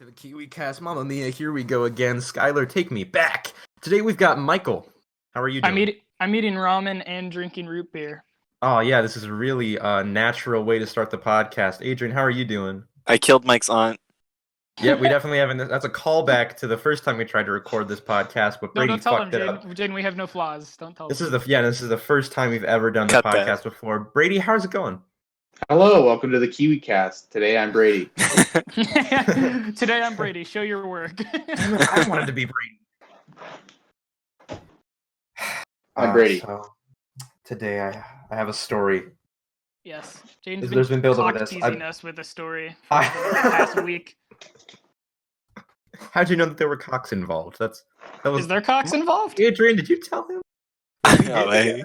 to the KiWICAST. Mamma mia, here we go again. Skylar, take me back. Today we've got Michael. How are you doing? I'm eating ramen and drinking root beer. Oh, yeah, this is a really natural way to start the podcast. Adrian, how are you doing? I killed Mike's aunt. Yeah, we definitely haven't. That's a callback to the first time we tried to record this podcast, but Brady fucked it up. Jane, we have no flaws. Don't tell him. This is the first time we've ever done the podcast before. Brady, how's it going? Hello, welcome to the KiWICAST. Today I'm Brady. Today I'm Brady. Show your work. I wanted to be Brady. I'm Brady. So today I have a story. Yes, Jane's There's been build up teasing us with a story for the past week. How'd you know that there were cocks involved? Is there cocks involved? Adrian, did you tell him? I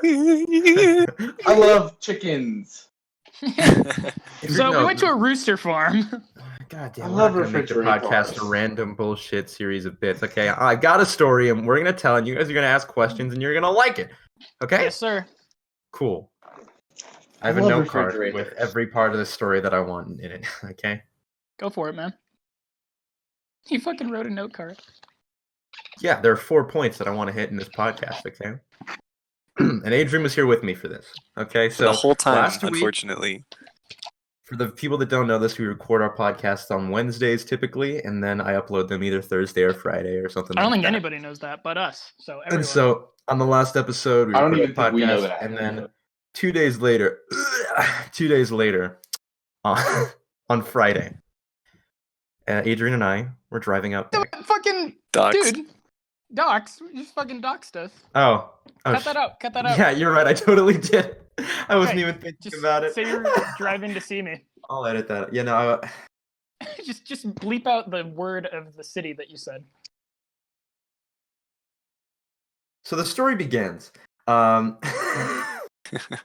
love chickens. So we went to a rooster farm. God damn, I love we're gonna make the refrigerator podcast a random bullshit series of bits. Okay, I got a story and we're gonna tell, and you guys are gonna ask questions, and you're gonna like it. Okay? Yes, sir. Cool. I have a note card with every part of the story that I want in it. Okay. Go for it, man. He fucking wrote a note card. Yeah, there are 4 points that I want to hit in this podcast. Okay. And Adrian was here with me for this. Okay, so the whole time, last week, unfortunately. For the people that don't know this, we record our podcasts on Wednesdays typically, and then I upload them either Thursday or Friday or something. I don't think anybody knows that, but us. So everyone. And so on the last episode, we recorded the podcast, and then 2 days later, on Friday, Adrian and I were driving out there. Fucking Doxxed. dude. Dox, you just fucking doxed us. Oh, cut that out. Yeah, you're right. I totally did. I wasn't even thinking about it. Say you're driving to see me. I'll edit that. You know. just bleep out the word of the city that you said. So the story begins.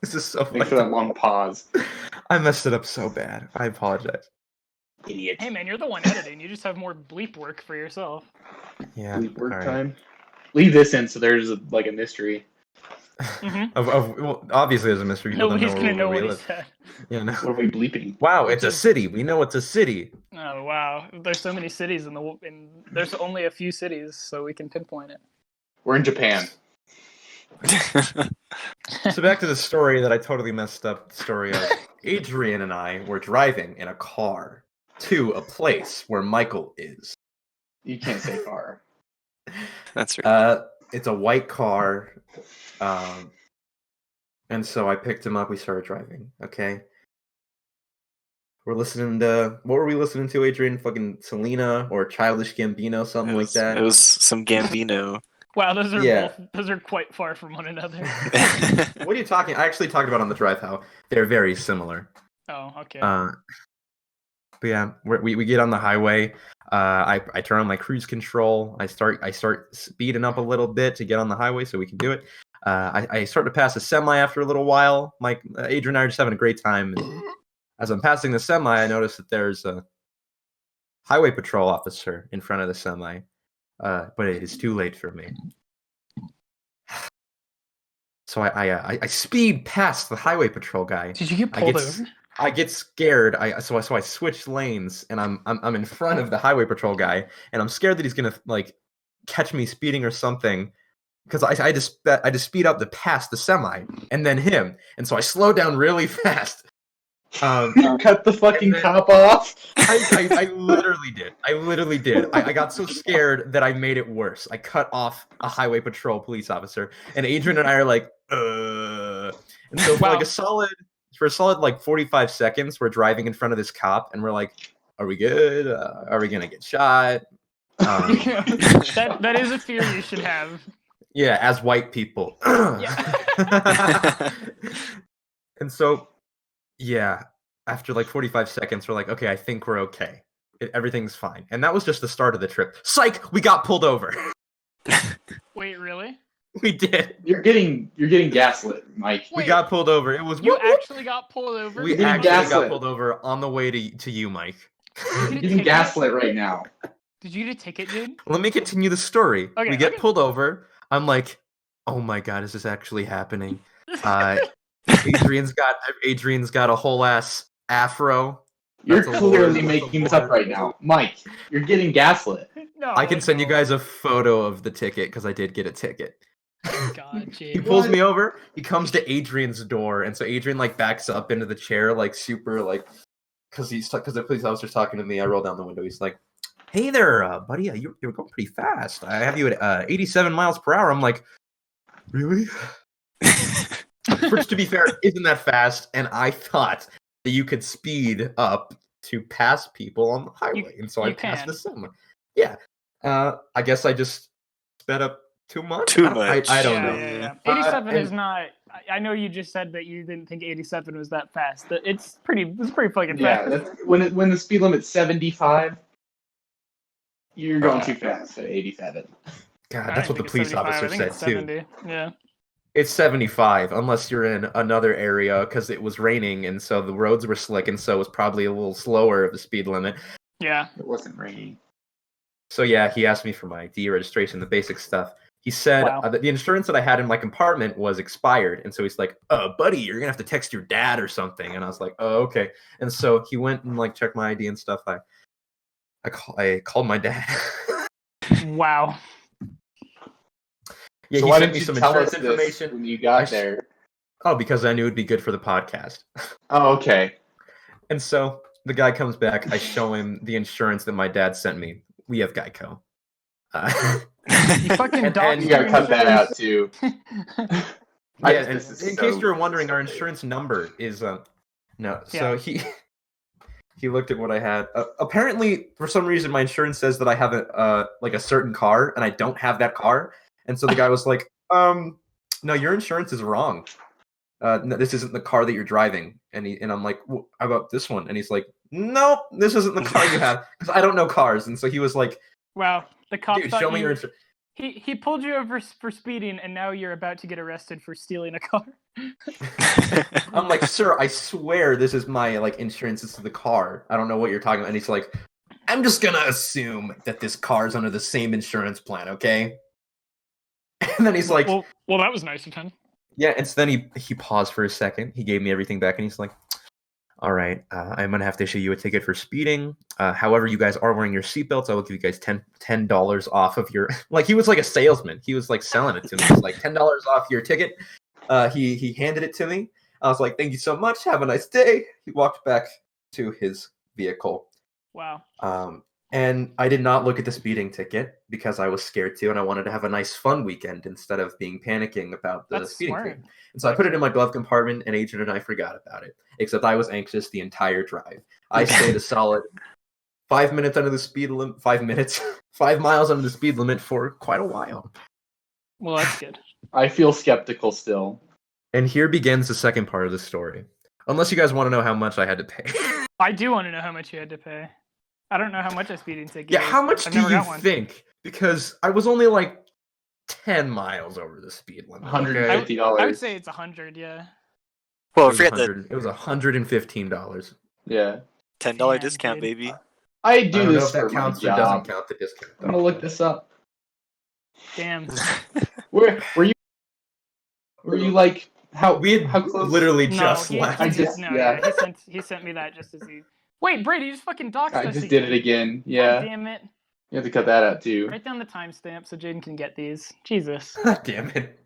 This is so funny. Thanks for that long pause. I messed it up so bad. I apologize. Idiot. Hey man, you're the one editing. You just have more bleep work for yourself. Yeah. Bleep work all right. time. Leave this in so there's a mystery. Mm-hmm. Well, obviously there's a mystery. People Nobody's don't know gonna know where what we he live. said. You know? What are we bleeping? Wow, it's a city. We know it's a city. Oh wow, there's so many cities there's only a few cities, so we can pinpoint it. We're in Japan. So back to the story that I totally messed up. The story of Adrian and I were driving in a car to a place where Michael is. You can't say car. That's right. It's a white car. And so I picked him up. We started driving. Okay. We're listening to, what were we listening to, Adrian? Fucking Selena or Childish Gambino, something like that. It was some Gambino. Wow, those are quite far from one another. What are you talking? I actually talked about on the drive how they're very similar. Oh, okay. But yeah, we get on the highway. I turn on my cruise control. I start speeding up a little bit to get on the highway so we can do it. I start to pass a semi after a little while. Adrian and I are just having a great time. And as I'm passing the semi, I notice that there's a highway patrol officer in front of the semi. But it is too late for me. So I speed past the highway patrol guy. Did you get pulled over? I get scared. So I switch lanes, and I'm in front of the highway patrol guy, and I'm scared that he's gonna catch me speeding or something, because I just speed up to pass the semi and then him, and so I slow down really fast. Cut the fucking cop off. I literally did. I got so scared that I made it worse. I cut off a highway patrol police officer, and Adrian and I are like, And so for a solid 45 seconds, we're driving in front of this cop, and we're like, are we good? Are we gonna get shot? That is a fear you should have. Yeah, as white people. Yeah. And so, yeah, after 45 seconds, we're like, okay, I think we're okay. Everything's fine. And that was just the start of the trip. Psych! We got pulled over. Wait, really? We did. You're getting gaslit, Mike. We got pulled over. It was You actually got pulled over? We actually got pulled over on the way to you, Mike. You're getting gaslit right now. Did you get a ticket, dude? Let me continue the story. Okay, we get pulled over. I'm like, oh my god, is this actually happening? Adrian's got a whole ass afro. You're That's a clearly lord. making this up right now. Mike, you're getting gaslit. No, I can send you no. guys a photo of the ticket because I did get a ticket. God, He Jade. pulls me over. He comes to Adrian's door, and so Adrian like backs up into the chair, like super like, because the police officer's talking to me. I roll down the window. He's like, "Hey there, buddy. You're going pretty fast. I have you at 87 miles per hour." I'm like, "Really?" Which, to be fair, isn't that fast. And I thought that you could speed up to pass people on the highway, and so I passed the semi. Yeah. I guess I just sped up too much. Too much. I don't know. Yeah. 87 is and- not. I know you just said that you didn't think 87 was that fast. It's pretty fucking Yeah, fast. that's when the speed limit's 75. You're going too fast at 87. God, I that's don't what the think it's police 75, officer I think said it's too. 70. Yeah. It's 75 unless you're in another area because it was raining and so the roads were slick and so it was probably a little slower of the speed limit. Yeah. It wasn't raining. So yeah, he asked me for my ID registration, the basic stuff. He said Wow. that the insurance that I had in my compartment was expired, and so he's like, buddy, you're gonna have to text your dad or something." And I was like, "Oh, okay." And so he went and like checked my ID and stuff. I called my dad. Wow. Yeah, So he why sent didn't me you some tell insurance us this information. when you got there? Oh, because I knew it'd be good for the podcast. Oh, okay. And so the guy comes back. I show him the insurance that my dad sent me. We have Geico. You fucking And- doxed and You gotta your cut that out insurance. too. Yeah, and This is in so case you're wondering, our stupid. insurance number is no. So Yeah. he looked at what I had. Apparently, for some reason, my insurance says that I have a certain car, and I don't have that car. And so the guy was like, "No, your insurance is wrong. No, this isn't the car that you're driving." And I'm like, "Well, how about this one?" And he's like, "Nope, this isn't the car you have," because I don't know cars. And so he was like, Wow. The cop "Dude, thought show me you. your insurance." He pulled you over for speeding, and now you're about to get arrested for stealing a car. I'm like, "Sir, I swear this is my like insurance. This is the car. I don't know what you're talking about." And he's like, "I'm just gonna assume that this car's under the same insurance plan, okay?" And then he's like, well, that was nice of him. "Yeah." And so then he paused for a second. He gave me everything back, and he's like, "All right, I'm gonna have to issue you a ticket for speeding. However, you guys are wearing your seatbelts. I will give you guys $10 off of your." Like he was like a salesman. He was like selling it to me. He was like $10 off your ticket. He handed it to me. I was like, "Thank you so much. Have a nice day." He walked back to his vehicle. Wow. And I did not look at the speeding ticket because I was scared to, and I wanted to have a nice, fun weekend instead of panicking about the That's speeding smart. ticket. And so I put it in my glove compartment, and Adrian and I forgot about it. Except I was anxious the entire drive. I stayed a solid 5 minutes under the speed limit. 5 minutes, 5 miles under the speed limit for quite a while. Well, that's good. I feel skeptical still. And here begins the second part of the story. Unless you guys want to know how much I had to pay. I do want to know how much you had to pay. I don't know how much a speeding ticket Yeah, is. how much I've do never you got one. think? Because I was only like 10 miles over the speed limit. okay? $150. I would say it's 100. Yeah. well, It was forget that It was $115. Yeah. $10 Damn, discount, dude. baby. I I do don't know this if that for my counts or doesn't job. count the discount. I'm gonna look this up. Damn. Were you like how We had how close? literally No, just he, left. he I just, just- no, yeah. yeah. He sent me that just as he. Wait, Brady, you just fucking doxed I us just again. did it again. God Yeah, damn it! you have to cut that out too. Write down the timestamp so Jaden can get these. Jesus. Damn it.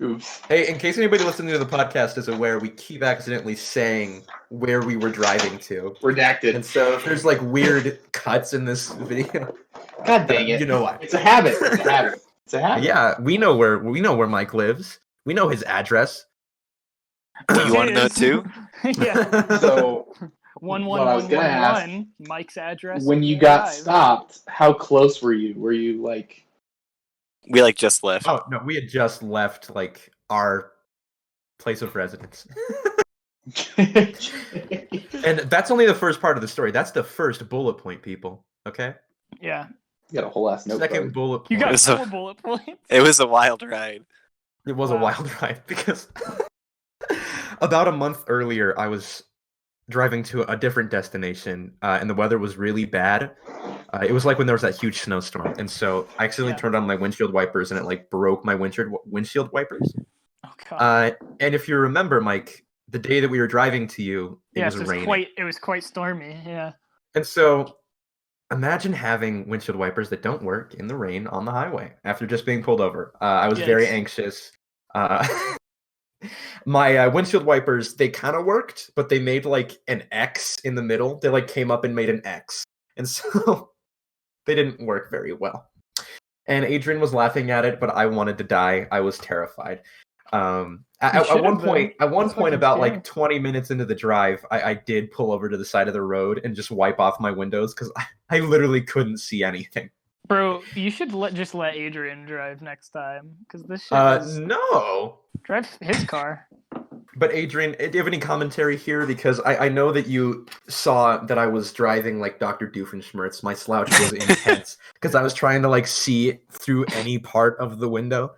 Oops. Hey, in case anybody listening to the podcast is aware, we keep accidentally saying where we were driving to. Redacted. And so if there's like weird cuts in this video, God dang it! you know why. It's a habit. It's a habit. It's a habit. Yeah, we know where Mike lives. We know his address. Do you want to know It it too? is. Yeah. So One what I was gonna ask, 111. Mike's address. when you will got arrive. stopped, how close were you? Were you like? We like just left. Oh no, we had just left like our place of residence. And that's only the first part of the story. That's the first bullet point, people. Okay? Yeah. You got a whole ass notebook. Second bullet point. You got So- 4 bullet points. It was a wild ride. It was a Wow. wild ride because about a month earlier, I was driving to a different destination, and the weather was really bad. It was like when there was that huge snowstorm, and so I accidentally Yeah. turned on my windshield wipers, and it like broke my windshield wipers. Oh god. And if you remember, Mike, the day that we were driving to you, it was raining. It was quite stormy. Yeah. And so imagine having windshield wipers that don't work in the rain on the highway after just being pulled over. I was very anxious. My windshield wipers, they kind of worked, but they made like an X in the middle. They like came up and made an X. And so they didn't work very well. And Adrian was laughing at it, but I wanted to die. I was terrified. At one point, about like 20 minutes into the drive, I did pull over to the side of the road and just wipe off my windows because I literally couldn't see anything. Bro, you should just let Adrian drive next time because this shit no. Drive his car. But Adrian, do you have any commentary here? Because I know that you saw that I was driving like Dr. Doofenshmirtz. My slouch was intense because I was trying to like see through any part of the window.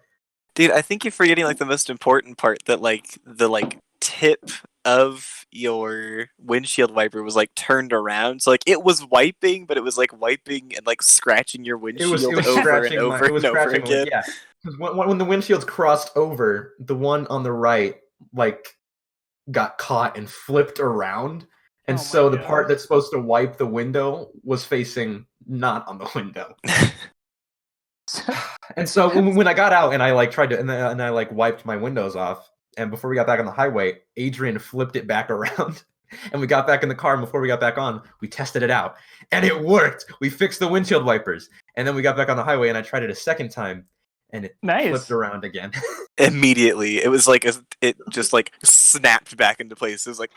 Dude, I think you're forgetting like the most important part, that like the like tip of your windshield wiper was like turned around. So like it was wiping, but it was like wiping and like scratching your windshield over and over again. Yeah. When the windshields crossed over, the one on the right like got caught and flipped around. And so the part that's supposed to wipe the window was facing not on the window. And so when I got out and I like tried to and I like wiped my windows off, and before we got back on the highway, Adrian flipped it back around, and we got back in the car. And before we got back on, we tested it out, and it worked. We fixed the windshield wipers, and then we got back on the highway, and I tried it a second time, and it flipped around again. Immediately, it was like it just like snapped back into place. It was like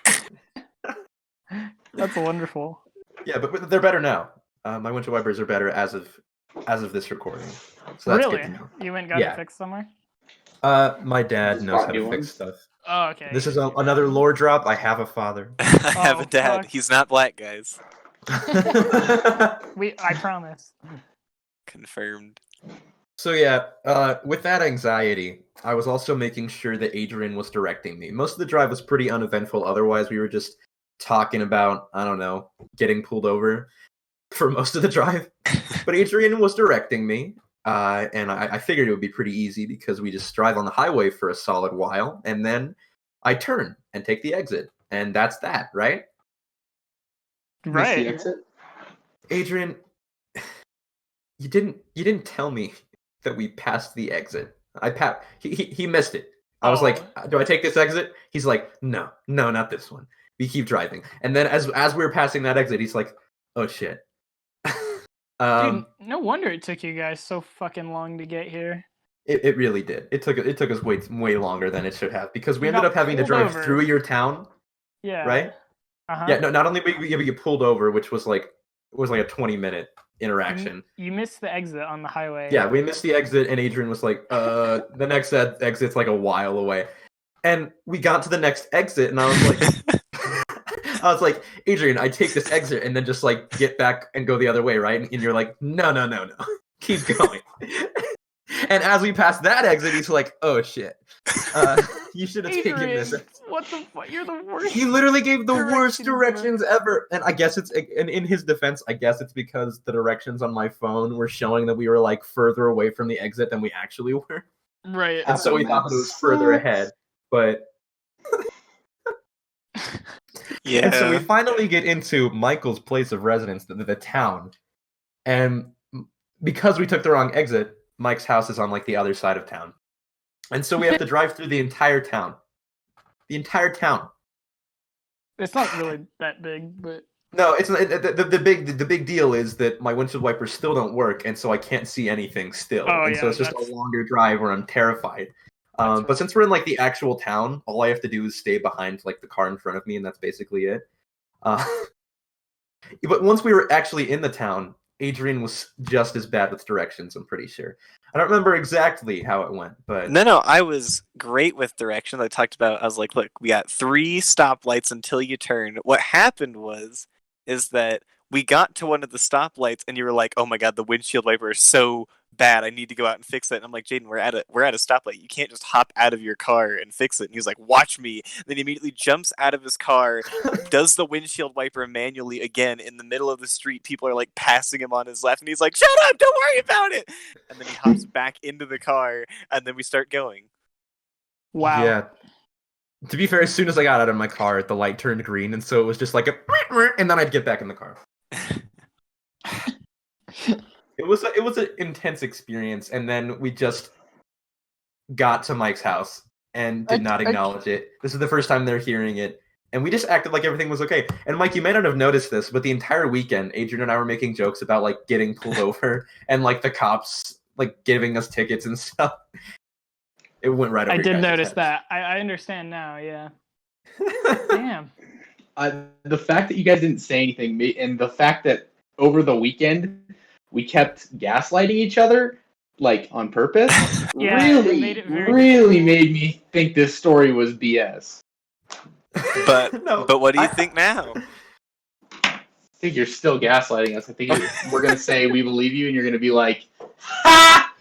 that's wonderful. Yeah, but they're better now. My windshield wipers are better as of this recording. So that's really? Good to know. You went and got it fixed somewhere? My dad knows how to fix stuff. Oh, okay. This is another lore drop. I have a father. I have a dad. Fuck. He's not black, guys. I promise. Confirmed. So yeah, with that anxiety, I was also making sure that Adrian was directing me. Most of the drive was pretty uneventful. Otherwise, we were just talking about, I don't know, getting pulled over for most of the drive. But Adrian was directing me. And I figured it would be pretty easy because we just drive on the highway for a solid while, and then I turn and take the exit, and that's that, right? Right. The exit? Adrian, you didn't tell me that we passed the exit. He missed it. I was like, do I take this exit? He's like, no, not this one. We keep driving, and then as we were passing that exit, he's like, oh shit. Dude, no wonder it took you guys so fucking long to get here. It really did. It took us way longer than it should have because we ended up having to drive through your town. Yeah. Right? Uh-huh. Yeah, no, not only did we get pulled over, which was like a 20-minute interaction. You missed the exit on the highway. Yeah, we missed the exit, and Adrian was like, the next exit's like a while away. And we got to the next exit, and I was like, Adrian, I take this exit and then just like get back and go the other way, right? And you're like, no. Keep going. And as we passed that exit, he's like, oh shit. You should have taken this. What the fuck? You're the worst. He literally gave the worst directions ever. And I guess and in his defense, I guess it's because the directions on my phone were showing that we were like further away from the exit than we actually were. Right. And so we thought that it was further ahead. But yeah. And so we finally get into Michael's place of residence, the town. And because we took the wrong exit, Mike's house is on like the other side of town. And so we have to drive through the entire town. The entire town. It's not really that big, but no, it's the big deal is that my windshield wipers still don't work, and so I can't see anything still. So it's just a longer drive where I'm terrified. But since we're in like the actual town, all I have to do is stay behind like the car in front of me, and that's basically it. But once we were actually in the town, Adrian was just as bad with directions, I'm pretty sure. I don't remember exactly how it went, but No, I was great with directions. I talked about, I was like, look, we got 3 stoplights until you turn. What happened is that we got to one of the stoplights and you were like, oh my god, the windshield wiper is so bad, I need to go out and fix it. And I'm like, Jaden, we're at a stoplight. You can't just hop out of your car and fix it. And he's like, watch me. And then he immediately jumps out of his car, does the windshield wiper manually again in the middle of the street. People are like passing him on his left, and he's like, shut up, don't worry about it. And then he hops back into the car, and then we start going. wow. Yeah. To be fair, as soon as I got out of my car, the light turned green, and so it was just like a, and then I'd get back in the car. It was an intense experience, and then we just got to Mike's house and did not acknowledge it. This is the first time they're hearing it, and we just acted like everything was okay. And Mike, you may not have noticed this, but the entire weekend, Adrian and I were making jokes about like getting pulled over and like the cops like giving us tickets and stuff. It went right over. I your did guys' notice heads. that. I understand now. Yeah. Damn. The fact that you guys didn't say anything, and the fact that over the weekend we kept gaslighting each other, like on purpose, Yeah, it really, made it very really made me think this story was BS. But No, but what do you think now? I think you're still gaslighting us. I think we're gonna say we believe you, and you're gonna be like, "Ha!"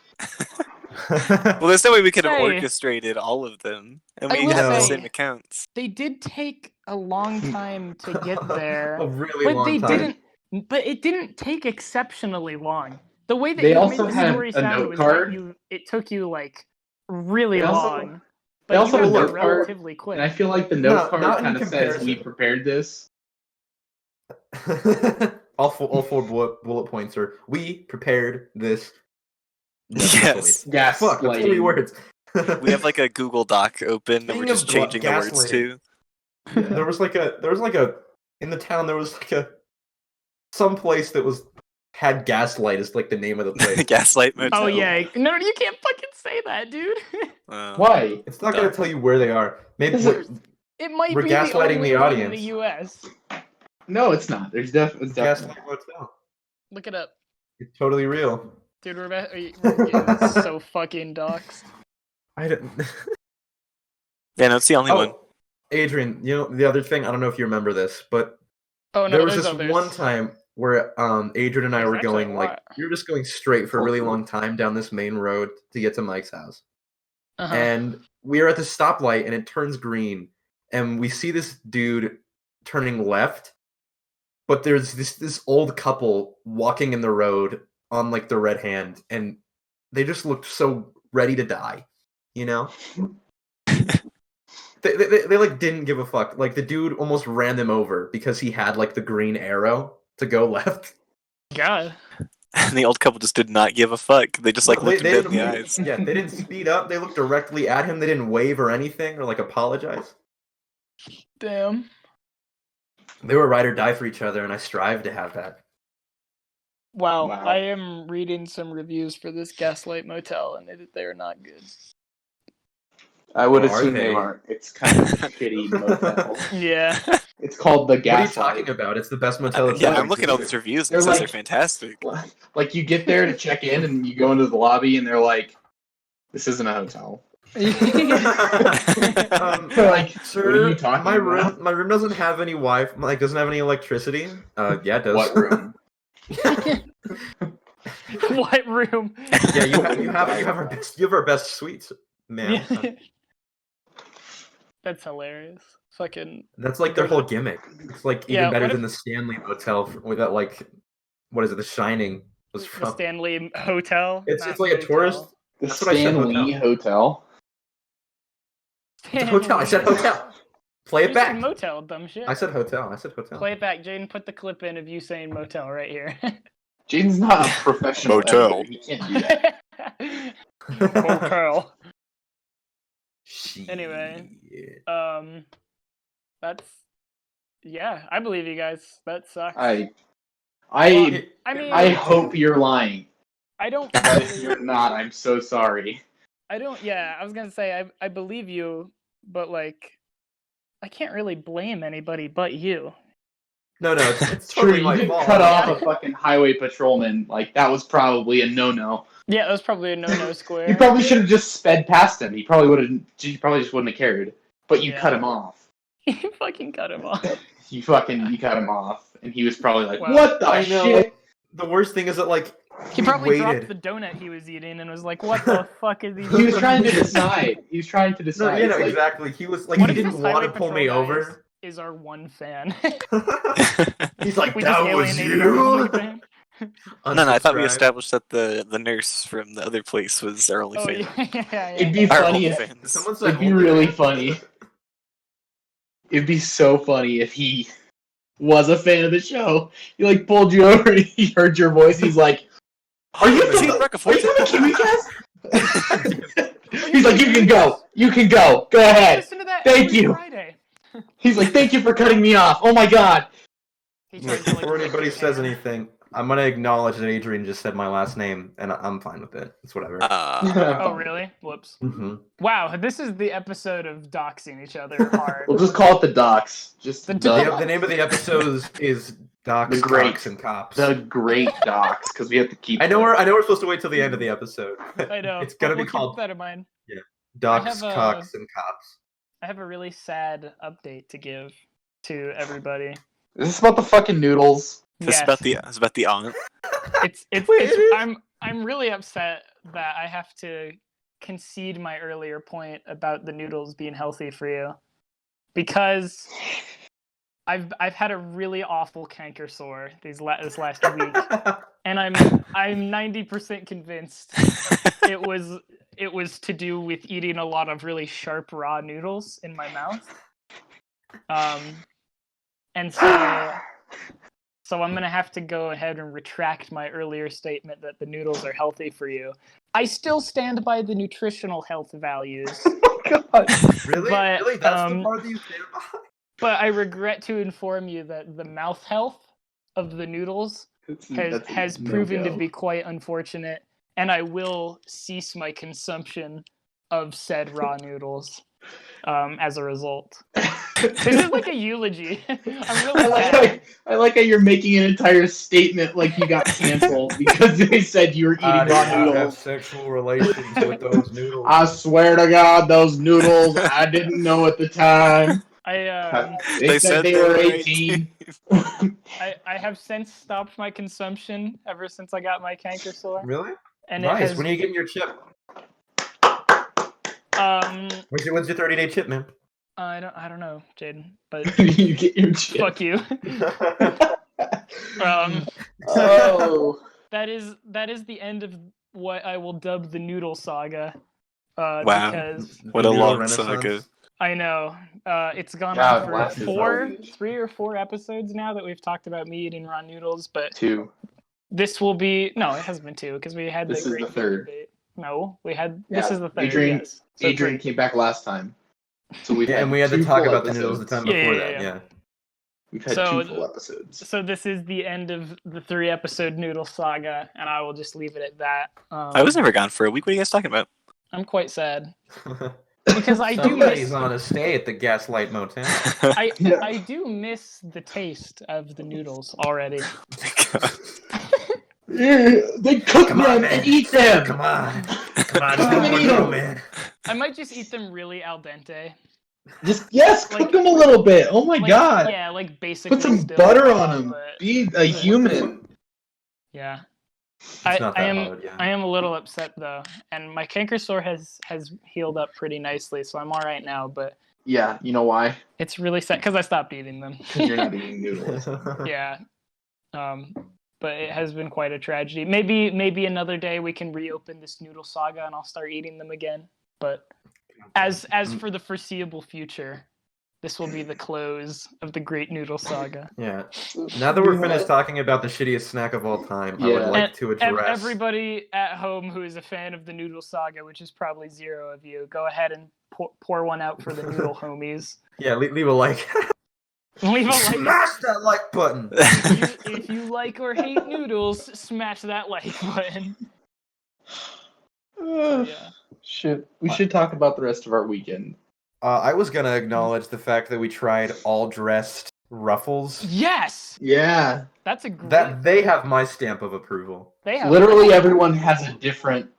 Well, there's no way we could have Say- orchestrated all of them, and I we will have the say- same accounts. They did take a long time to get there, a really but long they time. didn't. But it didn't take exceptionally long. The way that They you also made the had story a sound note was card. that it took you like really They also- long. they But also you had a got there note card, relatively quick. And I feel like the note No, card not in kind of says comparison. we prepared this. all four bullet points are, we prepared this. Yes. Fuck, that's 3 Gaslighting. words. We have like a Google Doc open that we're Speaking just of changing the words gaslighting. to. there was like a in the town there was like some place that had Gaslight as like the name of the place. Gaslight Motel. Oh yeah, no, you can't fucking say that, dude. Why? It's not gonna tell you where they are. Maybe Is it- It might We're be gaslighting only the one in audience. the U.S. No, it's not. It's definitely. Gaslight Motel. Look it up, It's totally real. dude. We're getting so fucking doxxed. I didn't. Yeah, no, it's the only one. Oh, Adrian, you know the other thing. I don't know if you remember this, but Oh no, there was there's this others. one time where Adrian and I There's were actually going a like lot. we were just going straight for a really Cool. long time down this main road to get to Mike's house. Uh-huh. And we are at the stoplight and it turns green and we see this dude turning left, but there's this old couple walking in the road on like the red hand and they just looked so ready to die, you know? they like didn't give a fuck. Like the dude almost ran them over because he had like the green arrow to go left. God. And the old couple just did not give a fuck. They just like They- looked him they dead in the didn't- eyes. Yeah, they didn't speed up. They looked directly at him. They didn't wave or anything or like apologize. Damn. They were ride or die for each other, and I strive to have that. Wow. Wow. I am reading some reviews for this Gaslight Motel, and they're not good. I would Or are assume they? they aren't. It's kind of a shitty motel. Yeah. It's called the What are you Gaslight. talking about? It's the best motel. that's Yeah, ever I'm looking at all existed. these reviews They're and it says like- they're fantastic. Like you get there to check in, and you go into the lobby, and they're like, "This isn't a hotel." They're like, Sir, "What are you talking my about?" room doesn't have any Wi-Fi. Like, doesn't have any electricity. Yeah, it does. What room? What room? Yeah, you have our best suites, man. Yeah. That's hilarious. Fucking That's like their whole gimmick. It's like even Yeah, better what than the Stanley Hotel with that like, what is it? The Shining was the from. Stanley Hotel. It's not like a motel. tourist. The That's what I said, Stan Lee Hotel. It's a hotel. I said hotel. Play it You said back. motel, dumb shit. I said hotel. I said hotel. Play it back, Jaden. Put the clip in of you saying motel right here. Jaden's not a professional. Motel. editor. He can't do that. Motel. Shit. Anyway. That's yeah. I believe you guys. That sucks. I mean, I hope you're lying. I don't. But if you're not, I'm so sorry. I don't. Yeah, I was gonna say I believe you, but like, I can't really blame anybody but you. No, it's True, totally you my didn't fault. cut off a fucking highway patrolman. Like that was probably a no-no. Yeah, that was probably a no square. You probably should have just sped past him. He probably would have. You probably just wouldn't have cared. But you Yeah. cut him off. You fucking cut him off. You cut him off, and he was probably like, Wow. "What the I know. shit?" The worst thing is that like He probably dropped waited. the donut he was eating and was like, "What the fuck is he?" He was trying to decide. He was trying to No, decide. yeah, no, It's like, exactly. He was like What he if didn't this want highway to pull patrol me guy over. Is our one fan? He's like, We that just was alienated our only you. fan. No, I thought we Unsubscribe. established that the nurse from the other place was our only Oh fan. yeah. It'd be Our funny only if fans. Someone said it'd be really funny it'd be so funny if he was a fan of the show. He like pulled you over and he heard your voice. He's like, "Are you from the KiwiCast?" He's like, "You can go. You can go. Go ahead. Listen to that Thank every you." Friday. He's like, "Thank you for cutting me off. Oh my god." He tries to, like, Before lick anybody your says hand. anything, I'm gonna acknowledge that Adrian just said my last name, and I'm fine with it. It's whatever. Oh, really? Whoops. Mm-hmm. Wow, this is the episode of doxing each other hard. We'll just call it the Docs. Just The The name of the episode is Docs, The Great. Cops, and Cops. the great Docs, because we have to keep. I know we're supposed to wait till the end of the episode. I know. It's gonna We'll be keep called that in mind. Docs, have a- Cocks, and Cops. I have a really sad update to give to everybody. Is this about the fucking noodles? It's about the aunt. It's Wait, it is? I'm really upset that I have to concede my earlier point about the noodles being healthy for you, because I've had a really awful canker sore this last week, and I'm 90% convinced it was to do with eating a lot of really sharp raw noodles in my mouth. And so I'm going to have to go ahead and retract my earlier statement that the noodles are healthy for you. I still stand by the nutritional health values. Oh god. Really? But, Really? That's the part that you stand by? But I regret to inform you that the mouth health of the noodles has proven to be quite unfortunate, and I will cease my consumption of said raw noodles as a result. This is like a eulogy. I'm really sad. I like how you're making an entire statement like you got canceled because they said you were eating I did raw not have noodles. sexual relations with those noodles. I swear to God, those noodles, I didn't know at the time. They said they were 18. I have since stopped my consumption ever since I got my canker sore. Really? And Nice. it has, When are you getting your chip? When's your 30-day chip, man? I don't know, Jaden, but You get your chip. fuck you. Oh. That is the end of what I will dub the noodle saga. Wow. Because What a Noodle long Renaissance. saga. I know it's gone God on bless for his 3 or 4 episodes now that we've talked about me eating raw noodles, but 2. this will be it hasn't been 2 because we had This the is great the third. debate. No, we had Yeah, this is the third. Adrian- yes. So Adrian 3. came back last time. So we've Yeah, had and we had to 2 talk full about the noodles the time Yeah, before yeah, that. yeah. Yeah. We've had So- 2 full episodes. So this is the end of the 3-episode noodle saga, and I will just leave it at that. I was never gone for a week. What are you guys talking about? I'm quite sad because I do Somebody's miss. on a stay at the Gaslight Motel. Yeah. I do miss the taste of the noodles already. Yeah, they cook Come on, them man. and eat them. Come on. Come on, Come just on, one more eat noodle, 'em. man. I might just eat them really al dente. Just cook Like- them a little bit. Oh my Like, god. Yeah, like basically. Put some still butter raw, on them. but- Be a human. Yeah. It's not that I am hard, yeah. I am a little upset though, and my canker sore has healed up pretty nicely, so I'm all right now. But Yeah, you know why? it's really sad because I stopped eating them. Because you're not eating noodles. Yeah. But it has been quite a tragedy. Maybe another day we can reopen this noodle saga and I'll start eating them again. But as for the foreseeable future, this will be the close of the great noodle saga. Yeah. Now that we're finished talking about the shittiest snack of all time, I would Yeah. like to address. Everybody at home who is a fan of the noodle saga, which is probably 0 of you, go ahead and pour one out for the noodle homies. Yeah, leave a like. Leave a like. Smash that like button. If you like or hate noodles, smash that like button. Yeah. Shit. We should talk about the rest of our weekend. I was gonna acknowledge the fact that we tried all dressed ruffles. Yes, Yeah. that's a great. That they have my stamp of approval. They have Literally everyone has a different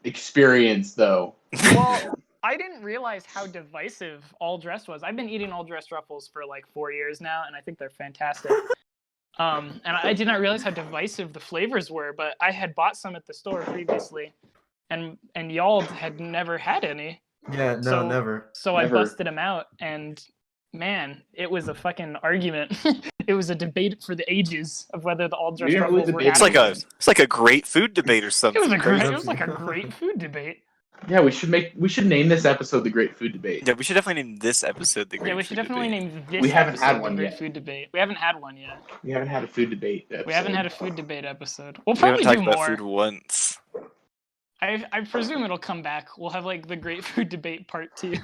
experience though. Well, I didn't realize how divisive all dressed was. I've been eating all dressed ruffles for like 4 years now, and I think they're fantastic. And I did not realize how divisive the flavors were, but I had bought some at the store previously, and y'all had never had any. Yeah, no, So- never. So Never. I busted them out, and man, it was a fucking argument. It was a debate for the ages of whether the all dressed We didn't really ruffles were debate. It's like a great food debate or It something. was a great. crazy. It was like a great food debate. Yeah, we should name this episode the Great Food Debate. Yeah, we should definitely name this episode the Great Yeah, we should Food definitely Debate. name this We haven't episode had one the Great yet. Food Debate. We haven't had one yet. We haven't had a food debate episode. We haven't had a food debate episode. We'll We haven't probably talked do about more. food once. I presume it'll come back. We'll have like the Great Food Debate Part 2,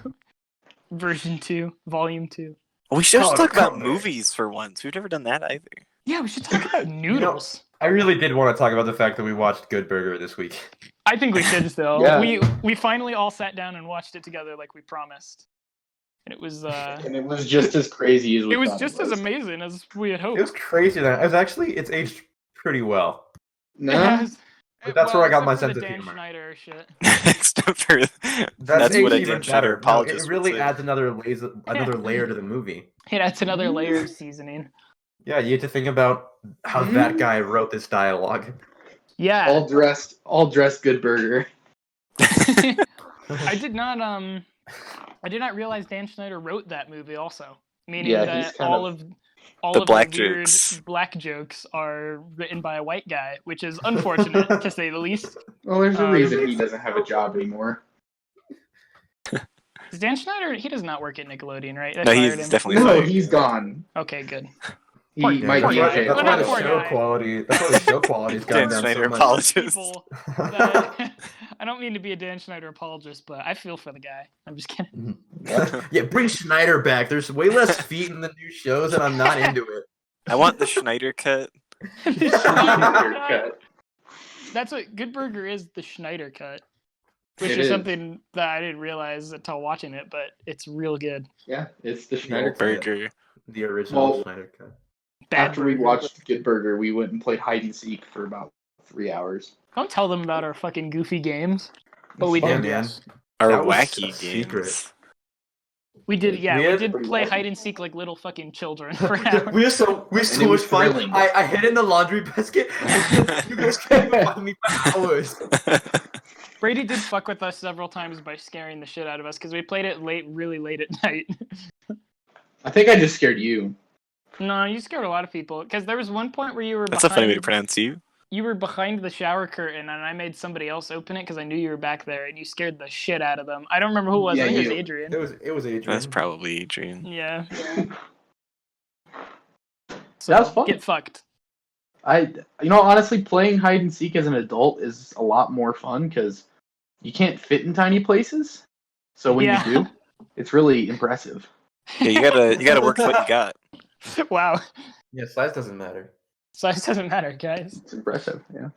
Version 2, Volume 2. We should also Oh, talk about come on. movies for once. We've never done that either. Yeah, we should talk about noodles. I really did want to talk about the fact that we watched Good Burger this week. I think we should still. Yeah. We finally all sat down and watched it together like we promised. And it was And it was just as crazy as we it was thought just it as was. amazing as we had hoped. It was crazy that it's aged pretty well. No? Yes. But that's where I got except my for the sense of Dan humor. Schneider shit. Except for that's aged what a even Dan Schneider better. No, apologist it would really say. adds another layer to the movie. Hey, that's another layer of seasoning. Yeah, you have to think about how that guy wrote this dialogue. Yeah. All dressed Good Burger. I did not realize Dan Schneider wrote that movie also. Meaning Yeah, that he's kind all of- of The the black weird jokes. black jokes are written by a white guy, which is unfortunate to say the least. Well, there's a Um, reason he doesn't have a job anymore. 'Cause Dan Schneider, he does not work at Nickelodeon, right? They No, fired he's him. definitely No, fired. he's gone. Okay, good. He Poor might guy. be Poor okay. guy. That's why Well, the poor show guy. quality. That's why the show quality's gone Dan down Schneider so much. apologist. People that, I don't mean to be a Dan Schneider apologist, but I feel for the guy. I'm just kidding. Yeah, bring Schneider back. There's way less feet in the new shows, and I'm not into it. I want the Schneider cut. Haircut. That's what Good Burger is, the Schneider cut. Which It is is. something that I didn't realize until watching it, but it's real good. Yeah, it's the Schneider cut. Burger. The original Well, Schneider cut. Bad After we burger. watched Good Burger, we went and played hide and seek for about 3 hours. Don't tell them about our fucking goofy games. But we Yeah, did, man. yes. Our That was wacky a secret. games. We did, yeah, We we had did pretty play well. hide and seek like little fucking children for hours. we had so it much was fun. thrilling. I hid in the laundry basket. You guys can't even find me for hours. Brady did fuck with us several times by scaring the shit out of us because we played it really late at night. I think I just scared you. No, you scared a lot of people because there was one point where you were That's a funny way to behind. pronounce you. You were behind the shower curtain, and I made somebody else open it because I knew you were back there, and you scared the shit out of them. I don't remember who it was. Yeah, I think it you. was Adrian. It was Adrian. That's probably Adrian. Yeah. So, That was fun. Get fucked. Honestly, playing hide and seek as an adult is a lot more fun because you can't fit in tiny places. So when Yeah. you do, it's really impressive. Yeah, you gotta work with what you got. Wow. Yeah, size doesn't matter. Size doesn't matter, guys. It's impressive, yeah.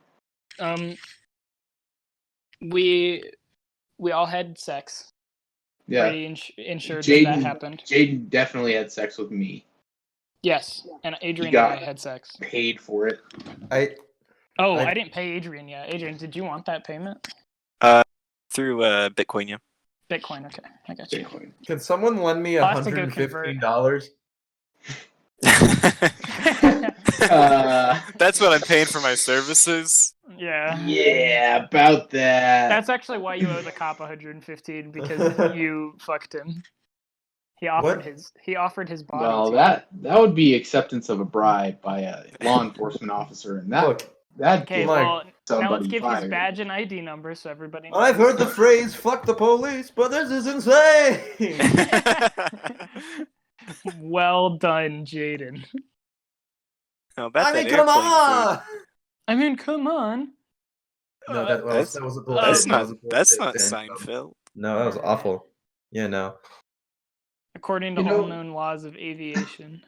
We all had sex. Yeah. Brady ensured that happened. Jaden definitely had sex with me. Yes, and Adrian and got- I had sex. Paid for it. Oh, I- I didn't pay Adrian yet. Adrian, did you want that payment? Through Bitcoin, yeah. Bitcoin, okay. I got you. Bitcoin. Can someone lend me I'll have to go convert. $115? That's what I'm paying for my services. Yeah. Yeah, about that. That's actually why you owe the cop 115 because you fucked him. He offered What? his body. Well, to that would be acceptance of a bribe by a law enforcement officer, and that Look, that Okay, gets Like, well, now somebody let's give fired. his badge and ID number so everybody knows. I've heard the phrase "fuck the police," but this is insane. Well done, Jaden. How about I mean, that come airplane on. I mean, come on. No, that was a food? bullshit. That's That not was a that's bullshit not thing. Seinfeld. No, that was awful. Yeah, no. According to You know- all known laws of aviation.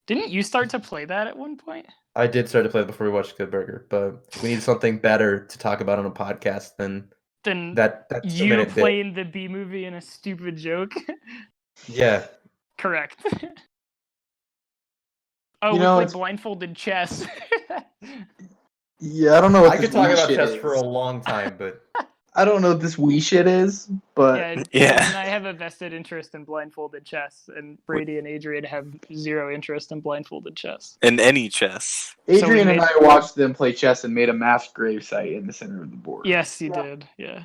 Didn't you start to play that at one point? I did start to play it before we watched Good Burger, but we need something better to talk about on a podcast than Then that. That's a you minute bit. playing the B movie in a stupid joke? Yeah. Correct. Oh, You we know, played it's- blindfolded chess. Yeah, I don't know what I this could talk Wii about shit chess is. for a long time, but I don't know what this Wii shit is, but Yeah, Yeah. and I have a vested interest in blindfolded chess, and Brady and Adrian have zero interest in blindfolded chess. In any chess. Adrian we and made- I watched them play chess and made a mass gravesite in the center of the board. Yes, you did. Yeah.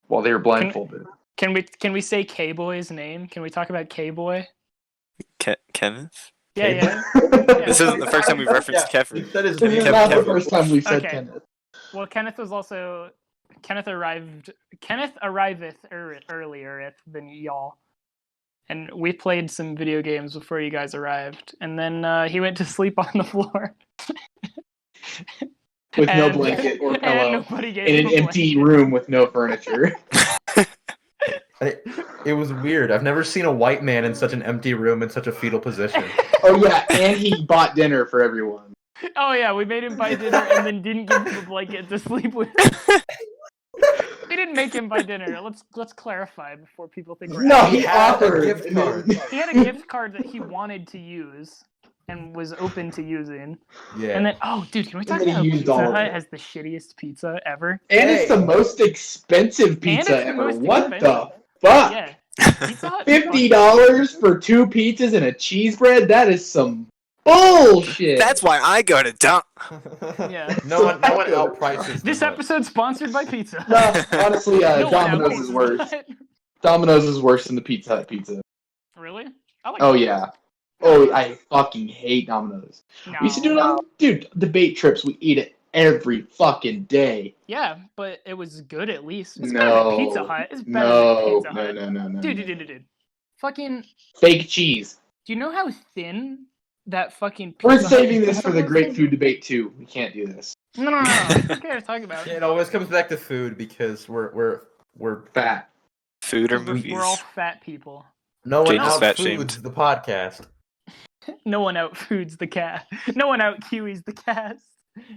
While they were blindfolded. Can we say K Boy's name? Can we talk about K Boy? Kenneth? Yeah, yeah. This isn't the first time we've referenced Kefir. You said his This is name. not the Kevin. first time we've said Okay. Kenneth. Well, Kenneth was also Kenneth arriveth earlier than y'all, and we played some video games before you guys arrived, and then he went to sleep on the floor With no blanket or and pillow nobody gave in him an a empty blanket. room with no furniture. It was weird. I've never seen a white man in such an empty room in such a fetal position. Oh yeah, and he bought dinner for everyone. Oh yeah, we made him buy dinner and then didn't give him a blanket to sleep with. We didn't make him buy dinner. Let's clarify before people think we're No, asking. he had a offered gift card. He had a gift card that he wanted to use and was open to using. Yeah. And then, oh, dude, can we talk And then about he how used Pizza all of Hut it. has the shittiest pizza ever? And it's the most expensive pizza it's the ever. most What expensive. the fuck? Yeah, Pizza Hut. $50 for 2 pizzas and a cheese bread? That is some bullshit. That's why I go to Dom. Yeah. No one outprices This them, but- episode's sponsored by Pizza Hut. No, honestly, No one Domino's is outpaces worse. that. Domino's is worse than the Pizza Hut pizza. Really? I like Oh Domino's. yeah. Oh, I fucking hate Domino's. No. We used to do it on, dude, debate trips. We eat it every fucking day. Yeah, but it was good at least. It's better No. than Pizza Hut. It's better No, than Pizza Hut. no. Dude. Fucking, Fake cheese. do you know how thin that fucking Pizza We're Hut saving this for the was? great food debate too. We can't do this. No. I don't care to talk about It it. always comes back to food because we're Fat. Food or movies? We're all fat people. no one Jake is fat shamed. outfoods the podcast. No one outfoods the cat. No one out Kiwis the cast.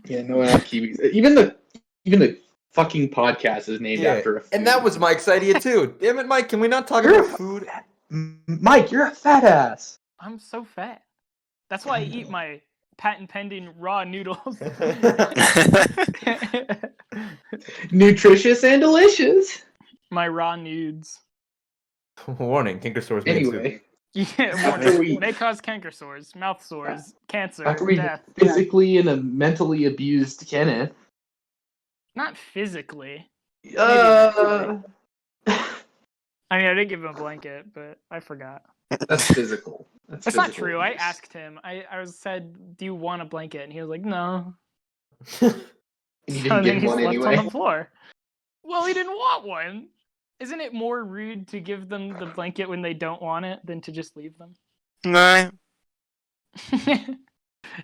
Yeah, no kiwis. Even the fucking podcast is named Yeah, after a food. and that was Mike's idea too. Damn it, Mike! Can we not talk You're about food? Mike, you're a fat ass. I'm so fat. That's why I eat my patent pending raw noodles. Nutritious and delicious. My raw nudes. Warning: Kinker stores made soup. Anyway, Yeah, After we- they cause canker sores, mouth sores, cancer, after we death. physically and mentally abused Kenneth, Not physically. uh, I mean, I did give him a blanket, but I forgot. that's physical. That's not physical true. I abuse. asked him. I said, "Do you want a blanket?" And he was like, "No." And you So didn't then get he one slept on anyway. the floor. Well, he didn't want one. Isn't it more rude to give them the blanket when they don't want it than to just leave them? No. Did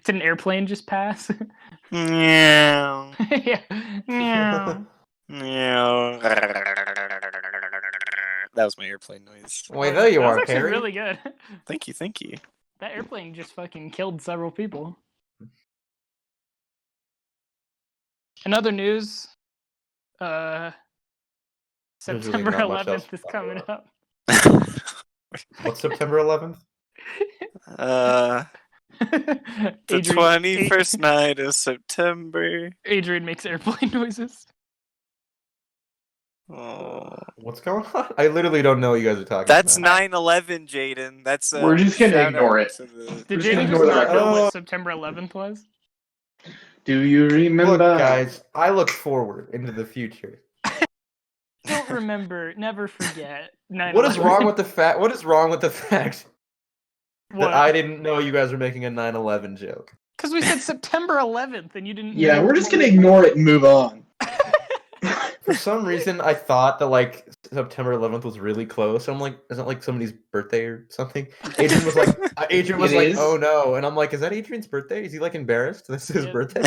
an airplane just pass? Meow. Yeah. Meow. Meow. That was my airplane noise. Wait, there you That was are, actually Perry. really good. Thank you. That airplane just fucking killed several people. In other news, There's really September not much else 11th to is talk coming about. up. What's September 11th? The Adrian- 21st night of September. Adrian makes airplane noises. Oh. What's going on? I literally don't know what you guys are talking That's about. 9/11, Jaden. That's We're just gonna shout ignore out it. to the- Did We're just Jaden gonna just ignore not that. know Oh. what September 11th was? Do you remember? Look, guys, I look forward into the future. Don't remember, never forget. What is wrong with the fact? What is wrong with the fact what? that I didn't know you guys were making a 9/11 joke? Because we said September 11th and you didn't. Yeah, know we're just what gonna we- ignore it and move on. For some reason, I thought that like September 11th was really close. I'm like, is it like somebody's birthday or something? Adrian was like, It is. oh no, and I'm like, is that Adrian's birthday? Is he like embarrassed? This is his Yeah. birthday.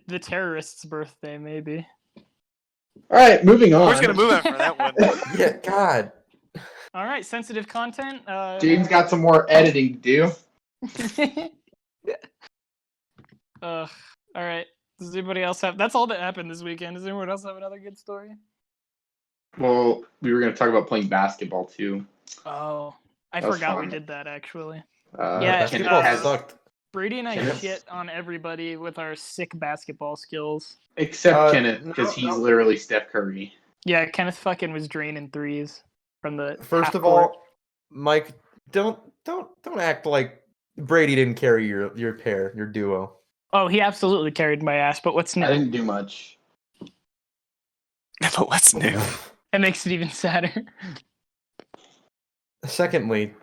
The terrorist's birthday, maybe. All right, moving on. We're just gonna move on for that one. Yeah, God. All right, sensitive content. Jaden's got some more editing to do. All right. Does anybody else have? That's all that happened this weekend. Does anyone else have another good story? Well, we were gonna talk about playing basketball too. Oh, I That was forgot we fun. did that actually. Yeah, Basketball has- sucked. Brady and I Yes. shit on everybody with our sick basketball skills. except Kenneth because no, he's no. literally Steph Curry. Yeah, Kenneth fucking was draining threes from the. First half of court. all, Mike, don't act like Brady didn't carry your pair, your duo. Oh, he absolutely carried my ass. But what's I new? didn't do much. But what's new? It makes it even sadder. Secondly,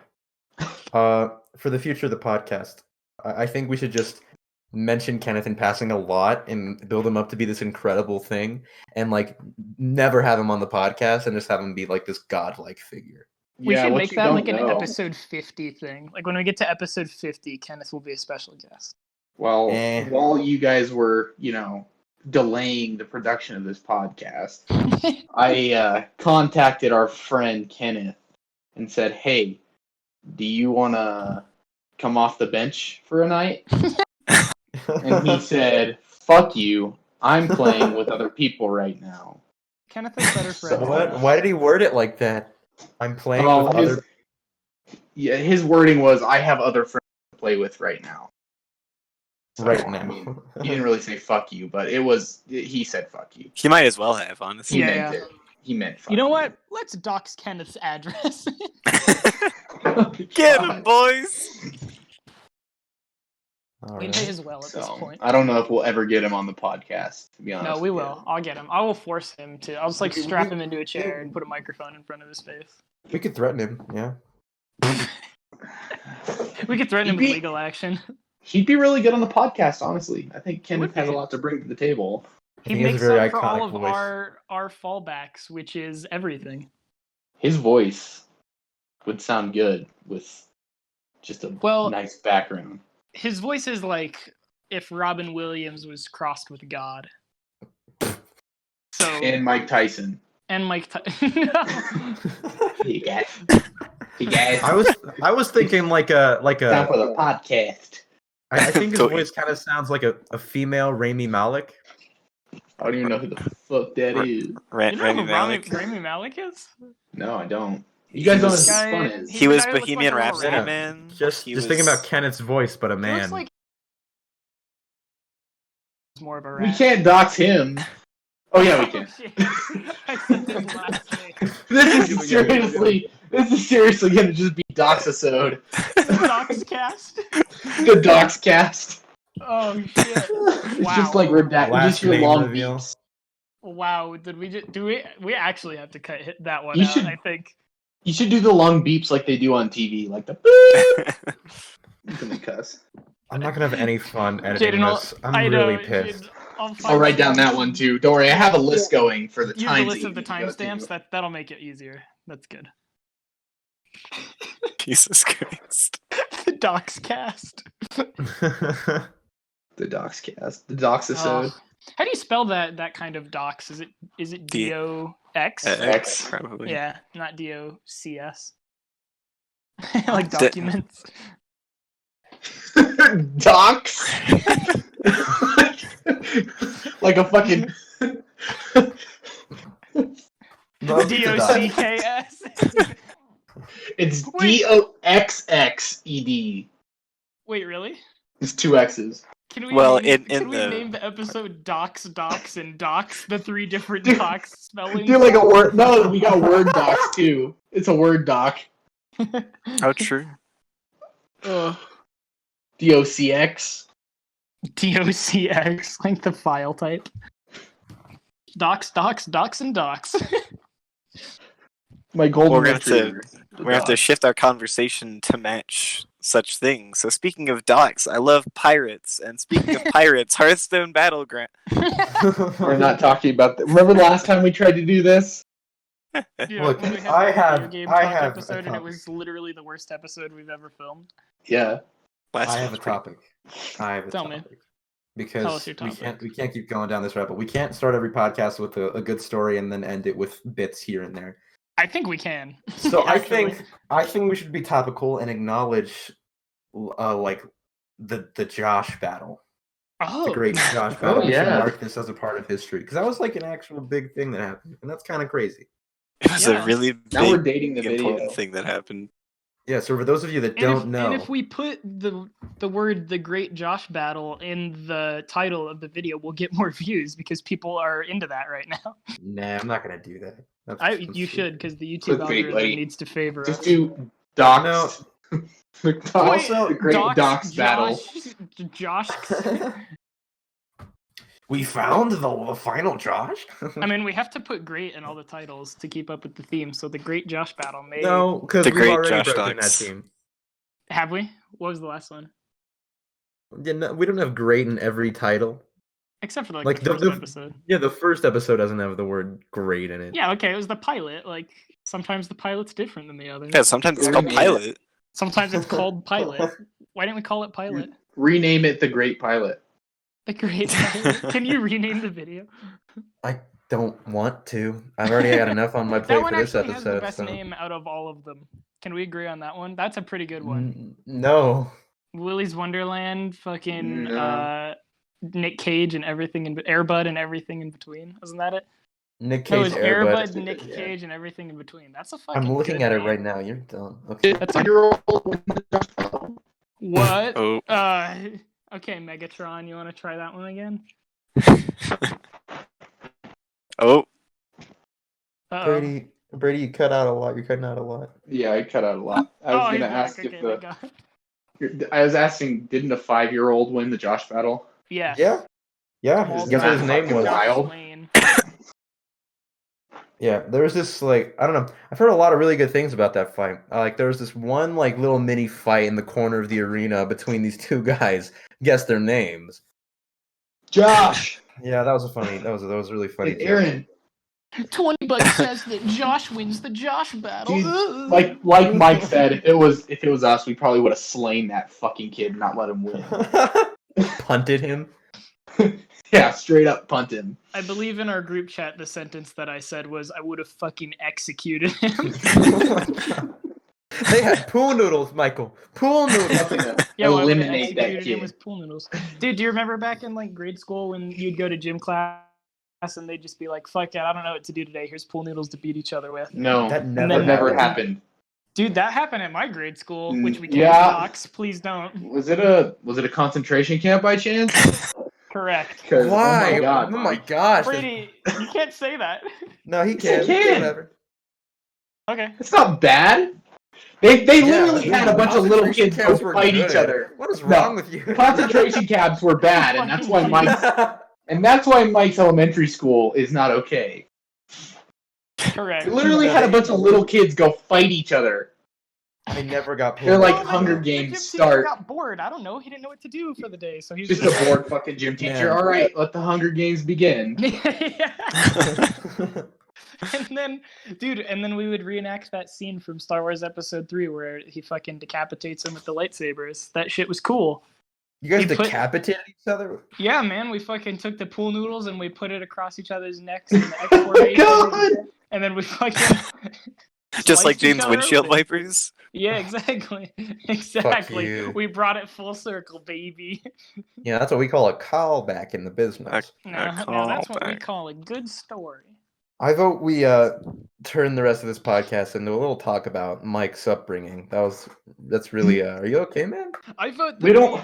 for the future of the podcast, I think we should just mention Kenneth in passing a lot and build him up to be this incredible thing, and like never have him on the podcast and just have him be like this godlike figure. We Yeah, should what make you that don't like an know- episode 50 thing. Like when we get to episode 50, Kenneth will be a special guest. Well, Eh. while you guys were, delaying the production of this podcast, I contacted our friend Kenneth and said, "Hey, do you want to come off the bench for a night?" And he said, "Fuck you. I'm playing with other people right now." Kenneth is better friends. than What? us. Why did he word it like that? I'm playing Oh, with his, other. yeah, his wording was, "I have other friends to play with right now." So, Right I now. mean, he didn't really say "fuck you," but he said "fuck you." He might as well have, honestly. He Yeah, meant yeah. it. He meant "fuck You know what? Let's dox Kenneth's address. you." Get him, boys! All We right. may as well at this So, point. I don't know if we'll ever get him on the podcast, to be honest. No, we with you. will. I'll get him. I will force him to. I'll just like We- strap we- him into a chair and put a microphone in front of his face. We could threaten him. Yeah. We could threaten him He'd with be- legal action. He'd be really good on the podcast, honestly. I think Kenneth would has a be. lot to bring to the table. He He has a makes very up for all iconic of voice. our fallbacks, which is everything. His voice would sound good with just a Well- nice background. His voice is like if Robin Williams was crossed with God. So And Mike Tyson. and Mike. No. Hey guys. Hey guys. I was thinking like Time for a. the podcast. I think his Totally. voice kind of sounds like a female Rami Malek. I don't even know who the fuck that is. You Rami know who Malek. Rami Malek is? No, I don't. You guys know what was- his Guy- fun is. he- He the was guy that looks like Bohemian a little Rhapsody rat. Man. Just He thinking was- about Kenneth's voice, but a He man. looks like he's more of a We rat. can't dox him. Oh yeah, we can. Shit. I said his last name. This is seriously gonna just be Doxisode. Doxcast. The Doxcast. Oh shit! It's Wow. just like redact. You Last just hear name long reveal. beeps. Wow, did we just do we actually have to cut that one You out? should- I think. You should do the long beeps like they do on TV, like the. You can cuss. I'm not gonna have any fun editing Jaden, this. I'm really pissed. I'll write down that one too. Don't worry, I have a list going for the Use times. the list that of the you can go timestamps. to. That'll make it easier. That's good. Jesus Christ. The Doxcast. The Doxcast, the Doxisode. Oh. How do you spell that kind of dox? Is it D- D-O-X? X. Probably. Yeah, not D-O-C-S. Like D- documents. Dox. Like a fucking. D-O-C-K-S. It's Wait. Doxxed. Wait, really? It's two X's. Can we Well, name, in can we the- name the episode Dox, and Dox, the three different dox spellings? Do like a word. No, we got word docs too. It's a word doc. How true. Ugh. DOCX. DOCX, like the file type. Dox, and dox. My golden We're gonna have to- retriever. We're gonna have to shift our conversation to match such things. So speaking of docs, I love pirates, and speaking of pirates, Hearthstone Battleground. We're not talking about that. Remember the last time we tried to do this? Yeah, Look, when we had I the have- video game I talk have a episode, and it topic. was literally the worst episode we've ever filmed. Yeah. Last I one have a was pretty- topic. I have a Tell me. topic. Tell Because us your we topic. can't keep going down this rabbit. We can't start every podcast with a good story and then end it with bits here and there. I think we can. So I Actually. think we should be topical and acknowledge like the Josh battle. Oh, The great Josh battle. We should yeah. mark this as a part of history. Because that was like an actual big thing that happened. And that's kind of crazy. It was Yeah. a really Now we're big, dating the important video. thing that happened. Yeah, so for those of you that And don't know, And if we put the word "the Great Josh Battle" in the title of the video, we'll get more views because people are into that right now. nah, I'm not gonna do that. That's You stupid. should, because the YouTube Clickbait, algorithm buddy. needs to favor Just us. do docs. The docs. Also, the great docs battle. Josh. We found the final Josh. I mean, we have to put "great" in all the titles to keep up with the theme. So the Great Josh Battle may no, because The we've great already Josh broken that Dogs. team. have we? What was the last one? Yeah, no, we don't have great in every title. Except for Like, the first episode. Yeah, the first episode doesn't have the word great in it. Yeah, okay, it was the pilot. Like, sometimes the pilot's different than the others. Yeah, sometimes it's called pilot. Sometimes it's called pilot. Why didn't we call it pilot? Rename it the Great Pilot. The Great Pilot. Can you rename the video? I don't want to. I've already had enough on my That plate one for this actually has the episode. best So. name out of all of them. Can we agree on that one? That's a pretty good one. No. Willy's Wonderland, fucking No. Nick Cage and everything in Airbud and everything in between. Wasn't that it? Nick No, it Cage, was Airbud. Airbud, Nick Yeah. Cage, and everything in between. That's a fucking. I'm looking good at it name. right now. You're dumb. Okay. That's That's a- your What? Oh. Okay, Megatron, you want to try that one again? Oh. Uh-oh. Brady, you cut out a lot. You're cutting out a lot. Yeah, I cut out a lot. I was he's gonna back. ask Okay, if thank God. I was asking, didn't a 5-year-old win the Josh battle? Yeah. Yeah. Yeah. Well, Guess what his that's name fucking was? wild. Wayne. Yeah, there was this like I don't know. I've heard a lot of really good things about that fight. Like there was this one like little mini fight in the corner of the arena between these two guys. Guess their names. Josh Yeah, that was really funny. and joke. Aaron. 20 bucks says that Josh wins the Josh battle. Dude, like Mike said, if it was us, we probably would have slain that fucking kid and not let him win. Punted him. Yeah, straight up punt him. I believe in our group chat the sentence that I said was I would have fucking executed him. They had pool noodles, Michael. Pool noodles. Yeah, well, I would've Eliminate that executed him kid. with pool noodles. Dude, do you remember back in like grade school when you'd go to gym class and they'd just be like, fuck it, I don't know what to do today. Here's pool noodles to beat each other with. No, That that never never happened. happened. Dude, that happened at my grade school, which we can't Yeah. dox. Please don't. Was it a concentration camp by chance? Correct. 'Cause, Why? Oh my god. Oh my gosh. Brady, you can't say that. No, he Yes, can. I can. Whatever. Okay. It's not bad. They literally dude, had a bunch of little concentration kids go camps were fight good. each other. What is No, wrong with you? Concentration camps were bad, and that's why Mike's elementary school is not okay. Correct. They literally had a bunch of little kids go fight each other. I never got They're pulled. like Well, Hunger the Games gym teacher start. got bored. I don't know. He didn't know what to do for the day, so he's Just a bored fucking gym teacher. Man. All right, let the Hunger Games begin. Yeah. And then we would reenact that scene from Star Wars Episode 3 where he fucking decapitates him with the lightsabers. That shit was cool. You guys He put- decapitated each other? Yeah, man, we fucking took the pool noodles and we put it across each other's necks in the Oh X my god! and then we fucking Just like sliced each James other Windshield open. Vipers. Yeah, exactly. Exactly. you. We brought it full circle, baby. Yeah, that's what we call a callback in the business. Now that's what we call a good story. I vote we turn the rest of this podcast into a little talk about Mike's upbringing. That's really. Are you okay, man? I vote that We don't-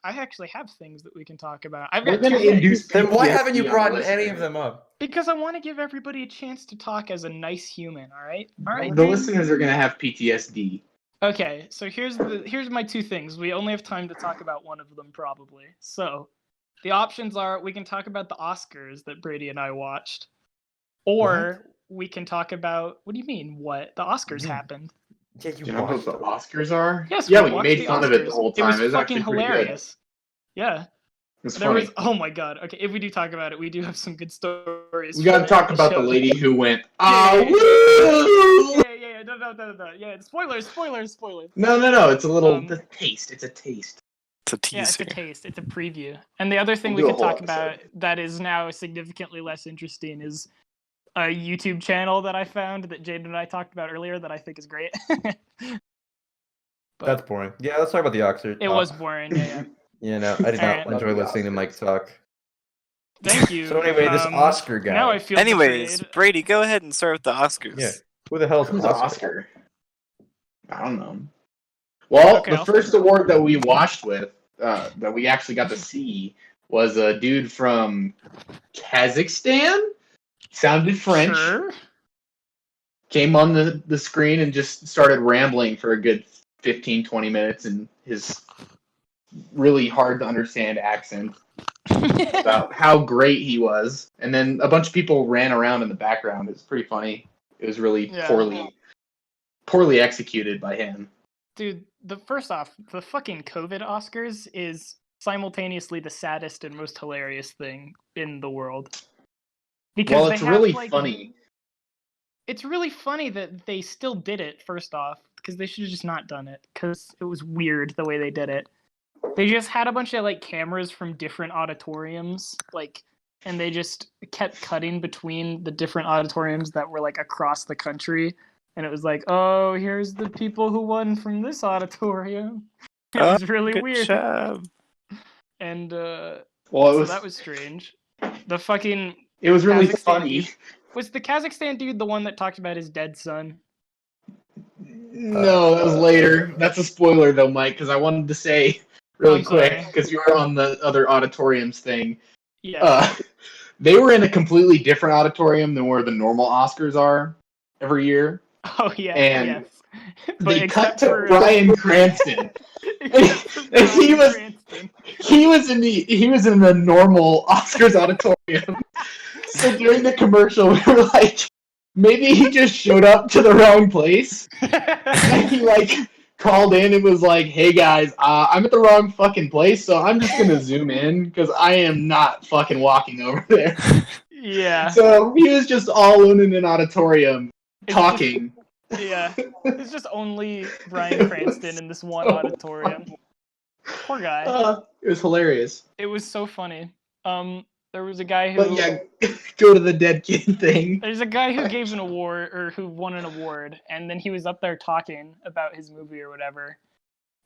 I actually have things that we can talk about. I've We're got gonna two induce. things. Then why PTSD haven't you on brought the any listeners. of them up? Because I want to give everybody a chance to talk as a nice human. All right. All right. The man? listeners are gonna have PTSD. Okay. So here's my two things. We only have time to talk about one of them probably. So the options are we can talk about the Oscars that Brady and I watched, or we can talk about what do you mean? What the Oscars Yeah. happened? Yeah, Do you know what the Oscars are? Yes. Yeah, we we watched made the fun of it the Oscars. whole time. It was actually fucking pretty good. hilarious. Yeah. It's There funny. was oh my god. Okay, if we do talk about it, we do have some good stories. We for gotta talk about the show. lady who went, Yeah, ah, yeah, woo! Yeah, no. Yeah, spoilers. No. It's a little the Um, taste. It's a taste. It's a Yeah, it's teaser. a taste. It's a preview. And the other thing We'll we do a could whole talk about episode. that is now significantly less interesting is a YouTube channel that I found that Jade and I talked about earlier that I think is great. But That's boring. Yeah, let's talk about the Oscars. it was boring. Yeah. Yeah, no, I did not Alright. enjoy listening to Mike talk. Thank you. So anyway, this Oscar guy. Now I feel Anyways, betrayed. Brady, go ahead and start with the Oscars. Yeah. Who the hell's Who's Oscar? Oscar? I don't know. Well, Okay, the I'll first figure it award that we watched with, that we actually got to see, was a dude from Kazakhstan. Sounded French. Sure. Came on the screen and just started rambling for a good 15, 20 minutes in his really hard to understand accent about how great he was. And then a bunch of people ran around in the background. It was pretty funny. It was really Yeah. poorly executed by him. Dude, first off, the fucking COVID Oscars is simultaneously the saddest and most hilarious thing in the world. Because Well, it's really funny. It's really funny that they still did it, first off, because they should have just not done it, because it was weird the way they did it. They just had a bunch of like cameras from different auditoriums, like, and they just kept cutting between the different auditoriums that were like across the country, and it was like, oh, here's the people who won from this auditorium. It was really good weird. job. And Well, that was strange. The fucking It was really Kazakhstan funny. dude- was the Kazakhstan dude the one that talked about his dead son? No, that was later. That's a spoiler, though, Mike, because I wanted to say really I'm sorry. quick, because you were on the other auditoriums thing. Yeah. They were in a completely different auditorium than where the normal Oscars are every year. Oh yeah. and yes. They cut except to for, Bryan Cranston. except for and he Bryan was- Cranston. He was in the normal Oscars auditorium. So during the commercial, we were like, maybe he just showed up to the wrong place. And he like called in and was like, "Hey guys, I'm at the wrong fucking place, so I'm just gonna zoom in because I am not fucking walking over there." Yeah. So he was just all alone in an auditorium It's talking. Yeah. It's just only Bryan Cranston in this one auditorium. Poor guy. It was hilarious. It was so funny. There was a guy who But yeah, go to the dead kid thing. There's a guy who gave an award, or who won an award, and then he was up there talking about his movie or whatever.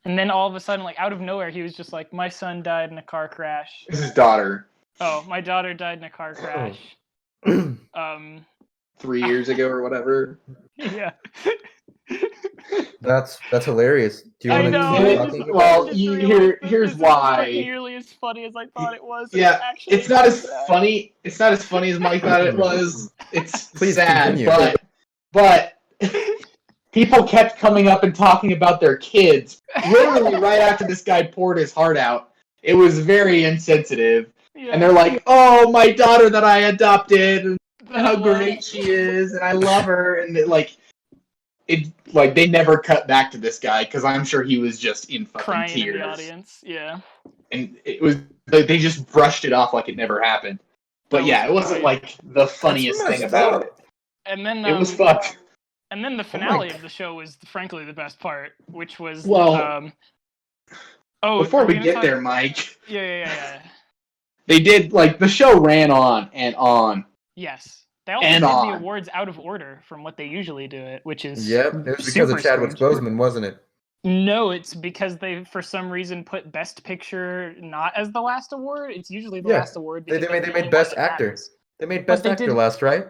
And then all of a sudden, like out of nowhere, he was just like, "My son died in a car crash." It's his daughter. Oh, my daughter died in a car crash. 3 years ago or whatever. Yeah. That's hilarious. Do you I want know. to it keep just- talking? well, just you- realized that here's this why. isn't nearly as funny as I thought it was. Yeah, actually it's not as sad. funny. It's not as funny as Mike thought it was. It's Please sad, continue. but people kept coming up and talking about their kids. Literally, right after this guy poured his heart out, it was very insensitive. Yeah. And they're like, "Oh, my daughter that I adopted, and how That was- great she is, and I love her," and they never cut back to this guy because I'm sure he was just in fucking crying tears. in the audience. Yeah. And it was like they just brushed it off like it never happened. But yeah, it wasn't like the funniest That's thing messed about up. it. And then It was fucked. And then the finale God. of the show was frankly the best part, which was Well, Before are we gonna get talk- there, Mike, Yeah. they did like the show ran on and on. Yes. They also And did on. the awards out of order from what they usually do it, which is Yep, it was because super of Chadwick strange. Boseman, wasn't it? No, it's because they for some reason put Best Picture not as the last award. It's usually the Yeah, last award. they because made- that's they the made only Best one that Actor. matters. They made But Best they Actor did- last, right?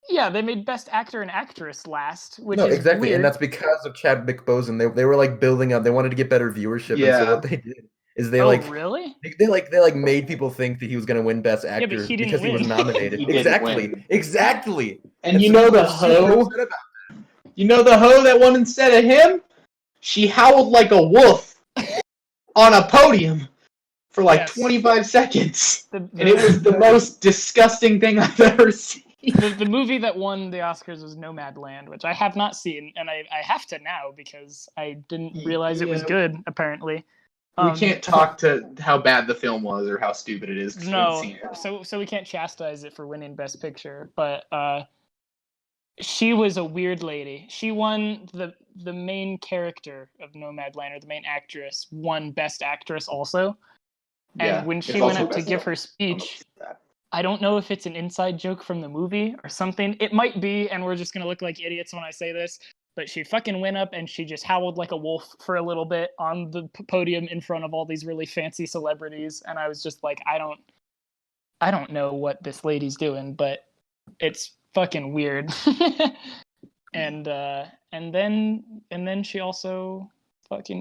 Yeah, they made Best Actor and Actress last, which No, is exactly, weird. and that's because of Chadwick Boseman. They were like building up. They wanted to get better viewership, and Yeah. so what they did is they oh, like really? they made people think that he was gonna win Best Actor but he didn't because he was win. nominated. He didn't exactly, win. exactly. And you know the they're super hoe? upset about You know the hoe that won instead of him? She howled like a wolf on a podium for like Yes. 25 seconds. The, And it was the most disgusting thing I've ever seen. the movie that won the Oscars was Nomadland, which I have not seen, and I have to now because I didn't realize it was Yeah. good. Apparently, We can't talk to how bad the film was or how stupid it is. 'cause we haven't No, seen it. so we can't chastise it for winning Best Picture, but she was a weird lady. She won the main character of Nomadland, or the main actress, won Best Actress also. And Yeah, when it's she went also up to Best give Film. her speech, I don't know if it's an inside joke from the movie or something. It might be, and we're just gonna look like idiots when I say this. But she fucking went up and she just howled like a wolf for a little bit on the podium in front of all these really fancy celebrities, and I was just like, I don't know what this lady's doing, but it's fucking weird. and then she also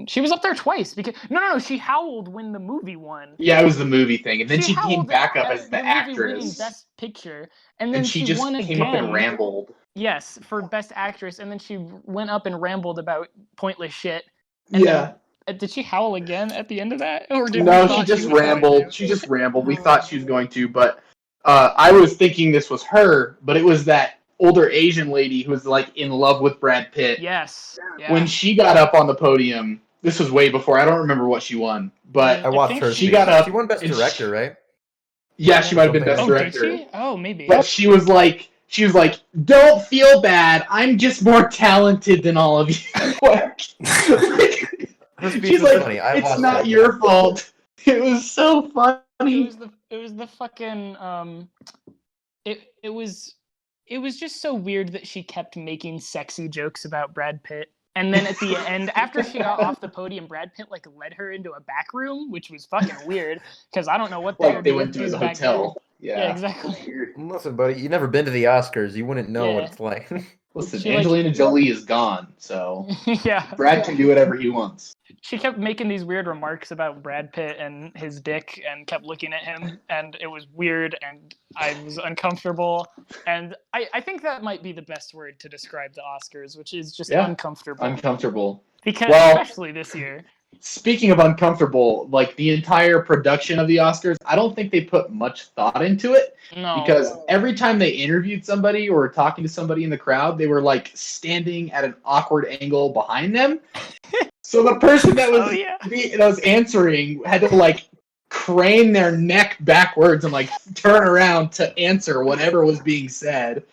she was up there twice because no, she howled when the movie won. Yeah, it was the movie thing. And then she came howled back up at as the movie winning actress. Best Picture, and then And she just won came again. up and rambled. Yes, for Best Actress, and then she went up and rambled about pointless shit. And Yeah. then, did she howl again at the end of that, or did we No, thought she just was going rambled. to? She just rambled. We thought she was going to, but I was thinking this was her, but it was that older Asian lady who was like in love with Brad Pitt. Yes. Yeah. When she got up on the podium, This was way before. I don't remember what she won, but I watched think her. she speak. got up She won Best and Director, right? yeah, she might have been Something best like Oh, did director. she? Oh, maybe. But she was like, "Don't feel bad. I'm just more talented than all of you." Her speech She's was like, funny. I "It's watched not that, your fault." It was so It funny. was the fucking it was just so weird that she kept making sexy jokes about Brad Pitt. And then at the end, after she got off the podium, Brad Pitt like led her into a back room, which was fucking weird because I don't know what Like they would went to do his back hotel. there. Yeah, exactly. Weird. Listen, buddy, you never been to the Oscars. You wouldn't know what Yeah. it's like. Listen, She, like- Angelina Jolie is gone, so Yeah. Brad can do whatever he wants. She kept making these weird remarks about Brad Pitt and his dick and kept looking at him, and it was weird, and I was uncomfortable. And I think that might be the best word to describe the Oscars, which is just Yeah. uncomfortable. Uncomfortable. Because Well- especially this year. Speaking of uncomfortable, like the entire production of the Oscars, I don't think they put much thought into it No. because every time they interviewed somebody or were talking to somebody in the crowd, they were like standing at an awkward angle behind them. So the person that was Oh, yeah. that was answering had to like crane their neck backwards and like turn around to answer whatever was being said.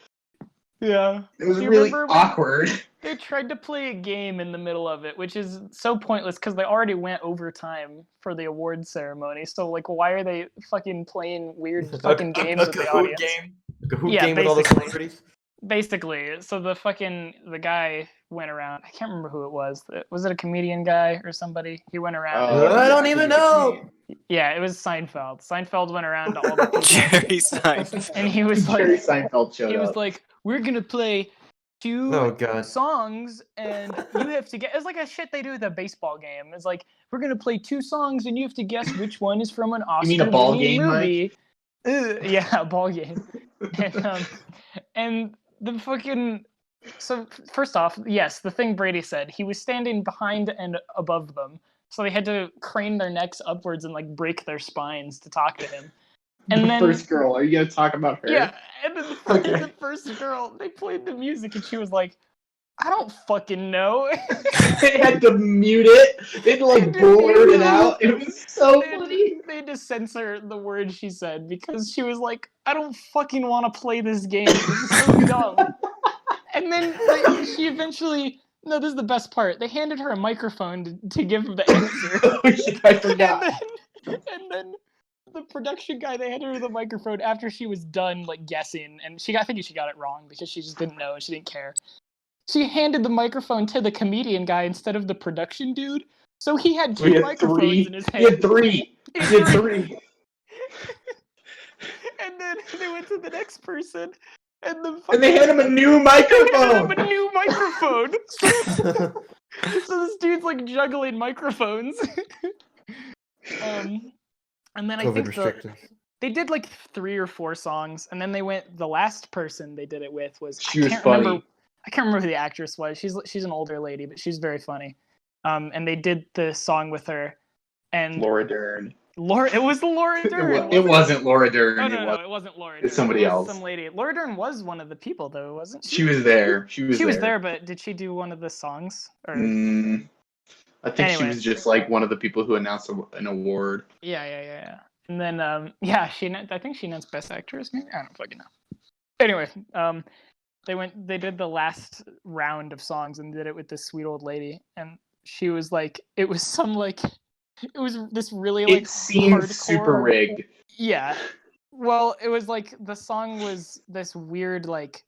Yeah. It was Do you really remember when- awkward. They tried to play a game in the middle of it, which is so pointless because they already went overtime for the awards ceremony. So, like, why are they fucking playing weird fucking games with the Kahoot audience? game. A Kahoot Yeah, game with all the basically. celebrities. Basically, so the guy went around. I can't remember who it was. Was it a comedian guy or somebody? He went around. and I don't even know. yeah, it was Seinfeld. Seinfeld went around to all the people, Jerry Seinfeld. and he was Jerry like, Seinfeld showed he was up. like, "We're gonna play two Oh god. songs, and you have to guess." It's like a shit they do at a baseball game. It's like, we're gonna play two songs, and you have to guess which one is from an You mean a ball Oscar-winning game, movie. Yeah, a ball game. And the fucking. So first off, yes, the thing Brady said, he was standing behind and above them, so they had to crane their necks upwards and like break their spines to talk to him. And the then first girl, are you gonna talk about her? yeah, and then Okay. the first girl, they played the music and she was like, "I don't fucking know." They had to mute it. They had to like They did blurt mute it out. It was so They funny. had to censor the words she said because she was like, "I don't fucking want to play this game. This is so dumb." And then she eventually. No, this is the best part. They handed her a microphone to give the answer. Oh shit, I forgot. And then the production guy, they handed her the microphone after she was done like guessing, and I think she got it wrong because she just didn't know and she didn't care. She handed the microphone to the comedian guy instead of the production dude, so he had So he two had microphones three. in his He hand. had three. He had three. And then they went to the next person, and And they had him a new They handed him microphone. a new microphone. So this dude's like juggling microphones. And then I COVID think restrictions. they did like 3 or 4 songs, and then they went. The last person they did it with was She was funny. I can't remember who the actress was. She's an older lady, but she's very funny. And they did the song with her, and Laura Dern. it was Laura Dern. It wasn't Laura Dern. No, it wasn't Laura Dern. It's somebody It was else. Some lady. Laura Dern was one of the people, though, wasn't she? She was there. She was there, but did she do one of the songs? Or... I think she Anyway. was just like one of the people who announced an award. Yeah. And then, I think she announced Best Actress. Maybe I don't fucking know. Anyway, they did the last round of songs and did it with this sweet old lady, and she was like, it was this really like It seemed hardcore... super rigged. Yeah. Well, it was like the song was this weird like,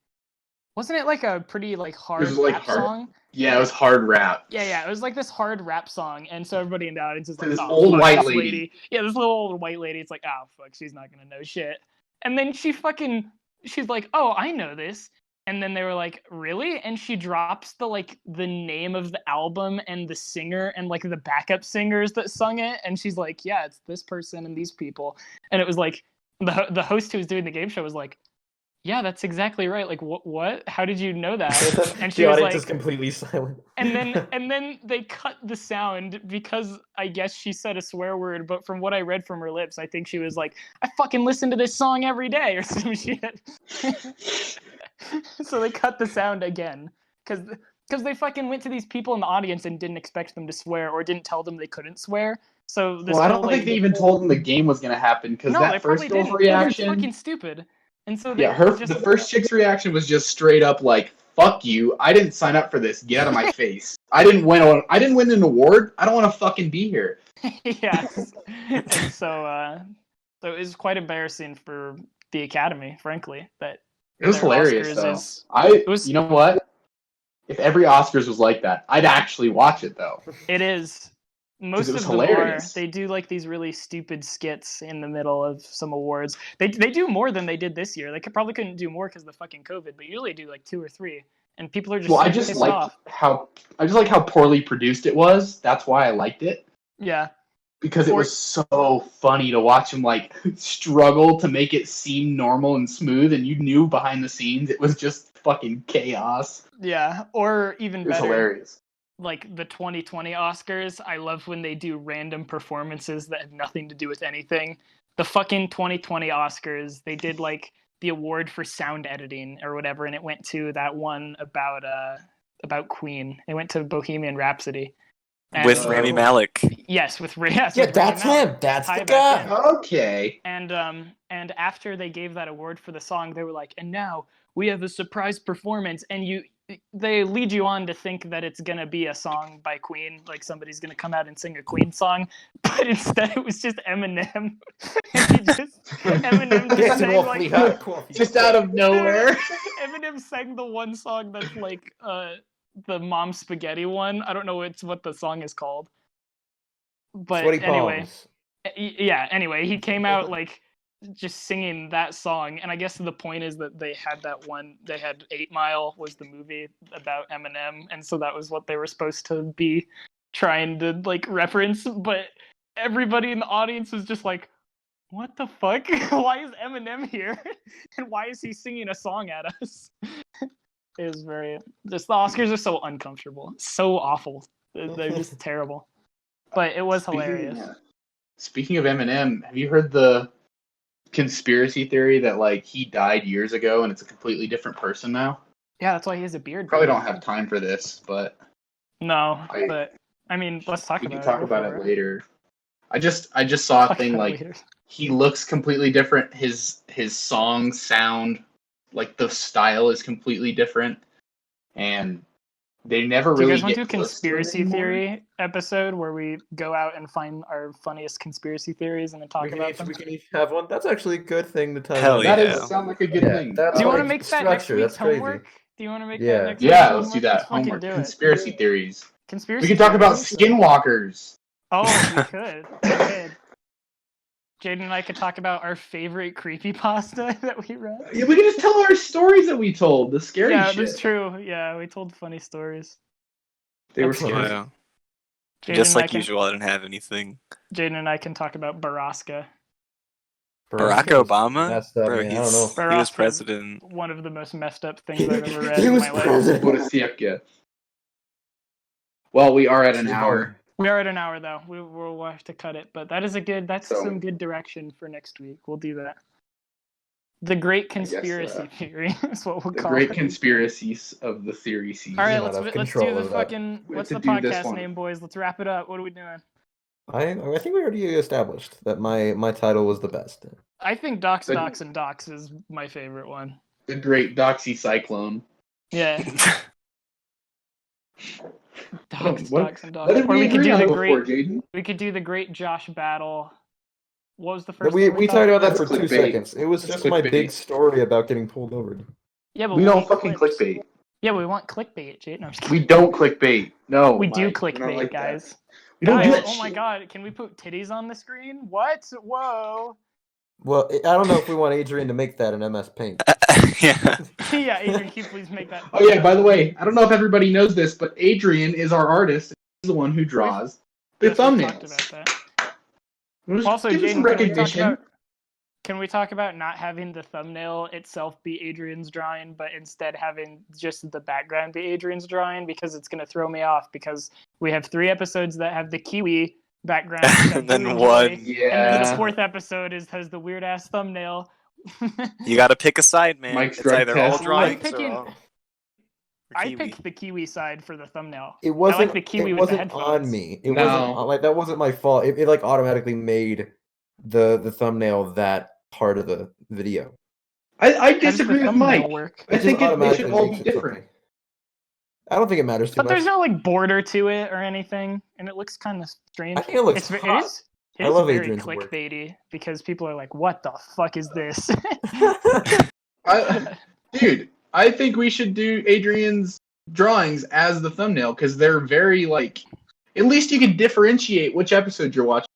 wasn't it like a pretty like hard was, like, rap hard. song? Yeah, it was hard rap. Yeah, it was like this hard rap song, and so everybody in the audience is like, This "Oh, old fuck white this lady." Yeah, this little old white lady. It's like, oh fuck, she's not gonna know shit. And then she's like, oh, I know this. And then they were like, really? And she drops the name of the album and the singer and like the backup singers that sung it, and she's like, yeah, it's this person and these people. And it was like the host who was doing the game show was like, yeah, that's exactly right. Like, what? How did you know that? And she The was audience like, is completely silent. and then they cut the sound because I guess she said a swear word, but from what I read from her lips, I think she was like, I fucking listen to this song every day or some shit. So they cut the sound again because Because they fucking went to these people in the audience and didn't expect them to swear, or didn't tell them they couldn't swear. So this I whole, don't think they even told them the game was gonna happen because no, that they first probably girl's didn't. reaction. They're fucking stupid. And so The first chick's reaction was just straight up like, "Fuck you! I didn't sign up for this. Get out of my face. I didn't win an award. I don't want to fucking be here." Yes. And so it was quite embarrassing for the Academy, frankly. That It was their hilarious, Oscars though. You know what? If every Oscars was like that, I'd actually watch it, though. It is. Most it was of them hilarious. They do like these really stupid skits in the middle of some awards. They do more than they did this year. They probably couldn't do more because of the fucking COVID, but usually do like 2 or 3. And people are just I just pissed like off. how poorly produced it was. That's why I liked it. Yeah. Because it was so funny to watch him like struggle to make it seem normal and smooth, and you knew behind the scenes it was just fucking chaos. Yeah, or even It was better, hilarious. like the 2020 Oscars. I love when they do random performances that have nothing to do with anything. The fucking 2020 Oscars, they did like the award for sound editing or whatever, and it went to that one about Queen. It went to Bohemian Rhapsody. And, with Rami Malek. Yes, with that's him. That's the guy. Okay. And after they gave that award for the song, they were like, and now we have a surprise performance, and they lead you on to think that it's gonna be a song by Queen, like somebody's gonna come out and sing a Queen song, but instead it was just Eminem. Eminem just sang like just out of nowhere. Eminem sang the one song that's like the Mom Spaghetti one. I don't know what the song is called. But Sweaty anyway. Palms. Yeah, anyway, he came out like just singing that song, and I guess the point is that they had 8 Mile was the movie about Eminem, and so that was what they were supposed to be trying to like reference, but everybody in the audience was just like, what the fuck? Why is Eminem here? And why is he singing a song at us? It was the Oscars are so uncomfortable, so awful. They're just terrible. But it was hilarious. Speaking of Eminem, have you heard the conspiracy theory that like he died years ago and it's a completely different person now? Yeah, that's why he has a beard. Probably don't have time for this, but but I mean, let's talk about it. We can talk about it later. I just saw a thing like he looks completely different. His songs sound like the style is completely different, and they never really. Do you guys want to do a conspiracy theory episode where we go out and find our funniest conspiracy theories and then talk about them? We can each have one. That's actually a good thing to tell. Hell That does sound like a good thing. Do you want to make that next week's homework? Do you want to make that next week's homework? Yeah, let's do that. Homework. Conspiracy theories. Conspiracy. We can talk about skinwalkers. Oh, we could. Jaden and I could talk about our favorite creepypasta that we read. Yeah, we can just tell our stories that we told. The scary shit. Yeah, that's true. Yeah, we told funny stories. They were scary. Yeah. Just like usual, I didn't have anything. Jaden and I can talk about Baraska. Barack Obama? Bro, I don't know. He was president. One of the most messed up things I've ever read in my life. Well, we are at an hour. We are at an hour, though. We'll have to cut it, but that's some good direction for next week. We'll do that. The Great Conspiracy Theory is what we'll call it. The Great Conspiracies of the Theory season. All right, let's do the fucking... What's the podcast name, boys? Let's wrap it up. What are we doing? I think we already established that my title was the best. I think Doxxed is my favorite one. The Great Doxy Cyclone. Yeah. Doxxed. Or we could do the Great Josh Battle. What was the first? We talked about that for 2 seconds. It was just my big story about getting pulled over. Yeah, but we don't fucking clickbait. Yeah, we want clickbait, Jade. No, we don't clickbait. No, we do clickbait, like guys. That. We don't do that. Oh my god, can we put titties on the screen? What? Whoa. Well, I don't know if we want Adrian to make that in MS Paint. Yeah. Yeah, Adrian, can you please make that? Oh yeah, by the way, I don't know if everybody knows this, but Adrian is our artist. He's the one who draws the thumbnails. Also, Jaden, can we talk about not having the thumbnail itself be Adrian's drawing, but instead having just the background be Adrian's drawing? Because it's going to throw me off, because we have 3 episodes that have the Kiwi background. And then one. Yeah. And then the 4th episode has the weird-ass thumbnail. You got to pick a side, man. Mike's it's either all test. drawings or I Kiwi. picked the Kiwi side for the thumbnail. It wasn't. I like the Kiwi it with the wasn't headphones. on me. It No. wasn't like that. Wasn't my fault. It like automatically made the thumbnail that part of the video. I How does the disagree with thumbnail Mike. work? I It think just they should automatically all makes be it different. something. I don't think it matters too But much. there's no like border to it or anything, and it looks kind of strange. I think it looks It hot. is. I It is love very Adrian's work. clickbaity because people are like, "What the fuck is this?" Dude, I think we should do Adrian's drawings as the thumbnail because they're very like. At least you can differentiate which episode you're watching.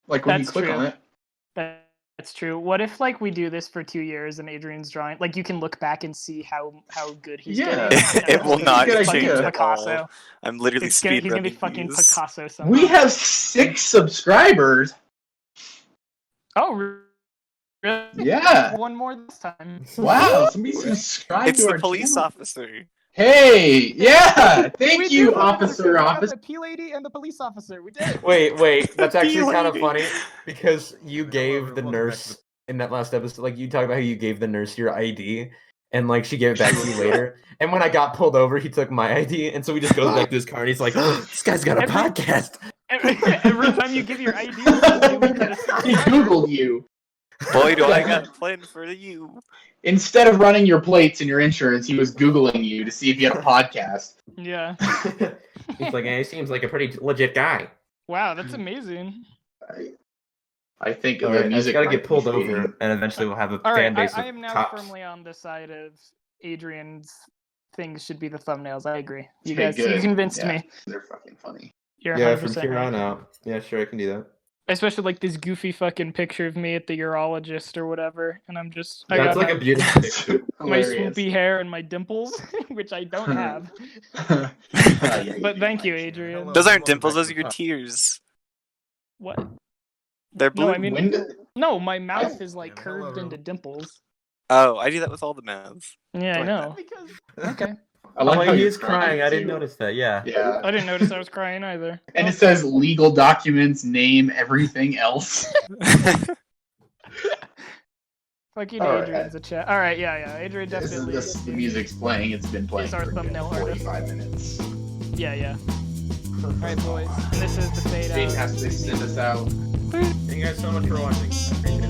Like when you That's click true. on it. That's true. What if like we do this for 2 years and Adrian's drawing, like you can look back and see how good he's Yeah. getting. It will That's a not good change idea. at all. Picasso. I'm literally He's gonna be speedrunning fucking these. Picasso somehow. We have 6 subscribers. Oh, really? Yeah. One more this time. Wow. Somebody subscribed It's to the our police channel. officer. Hey, yeah. Thank We you, did it. officer. We got Officer. the P lady and the police officer. We did it. Wait, that's actually kind of P-lady. funny because you gave the Welcome back to nurse in that last episode, like you talked about how you gave the nurse your ID and like she gave it back to you later. And when I got pulled over, he took my ID, and so he just goes back to his car and he's like, oh, "This guy's got a Every- podcast." Every time you give your ID, we get a He Googled you. Boy, do I got a plan for you. Instead of running your plates and your insurance, he was Googling you to see if you had a podcast. Yeah. He's like, "He seems like a pretty legit guy." Wow, that's amazing. I think All the right, I just music gotta might get be pulled fading. over, and eventually we'll have a All fan right, base I of am now cops. firmly on the side of Adrian's things should be the thumbnails. I agree. You Okay, guys, you good. convinced Yeah, me. They're fucking funny. You're Yeah, 100% from here right. on out. Yeah, sure, I can do that. Especially like this goofy fucking picture of me at the urologist or whatever, and I'm just I That's got like a my, beautiful picture. my Hilarious. swoopy hair and my dimples, which I don't have. Yeah, But thank you, like- Adrian. Hello. Those aren't Welcome dimples, back those to are your the tears. What? They're blue. No, I mean When did- no. My mouth is like Yeah, hello, curved into Roman. dimples. Oh, I do that with all the mouths. Yeah, I Like know. Oh, Okay. I like how he you're is crying. I didn't too. notice that. Yeah. Yeah. I didn't notice I was crying either. And it says legal documents, name, everything else. Fucking All right. Adrian's a chat. All right, yeah. Adrian definitely. The music's playing. It's been playing It's our for a good thumbnail artist. 45 minutes. Yeah. All right, boys. And this is the fade Jane out. has to send us out. Thank you guys so much for watching. I appreciate it.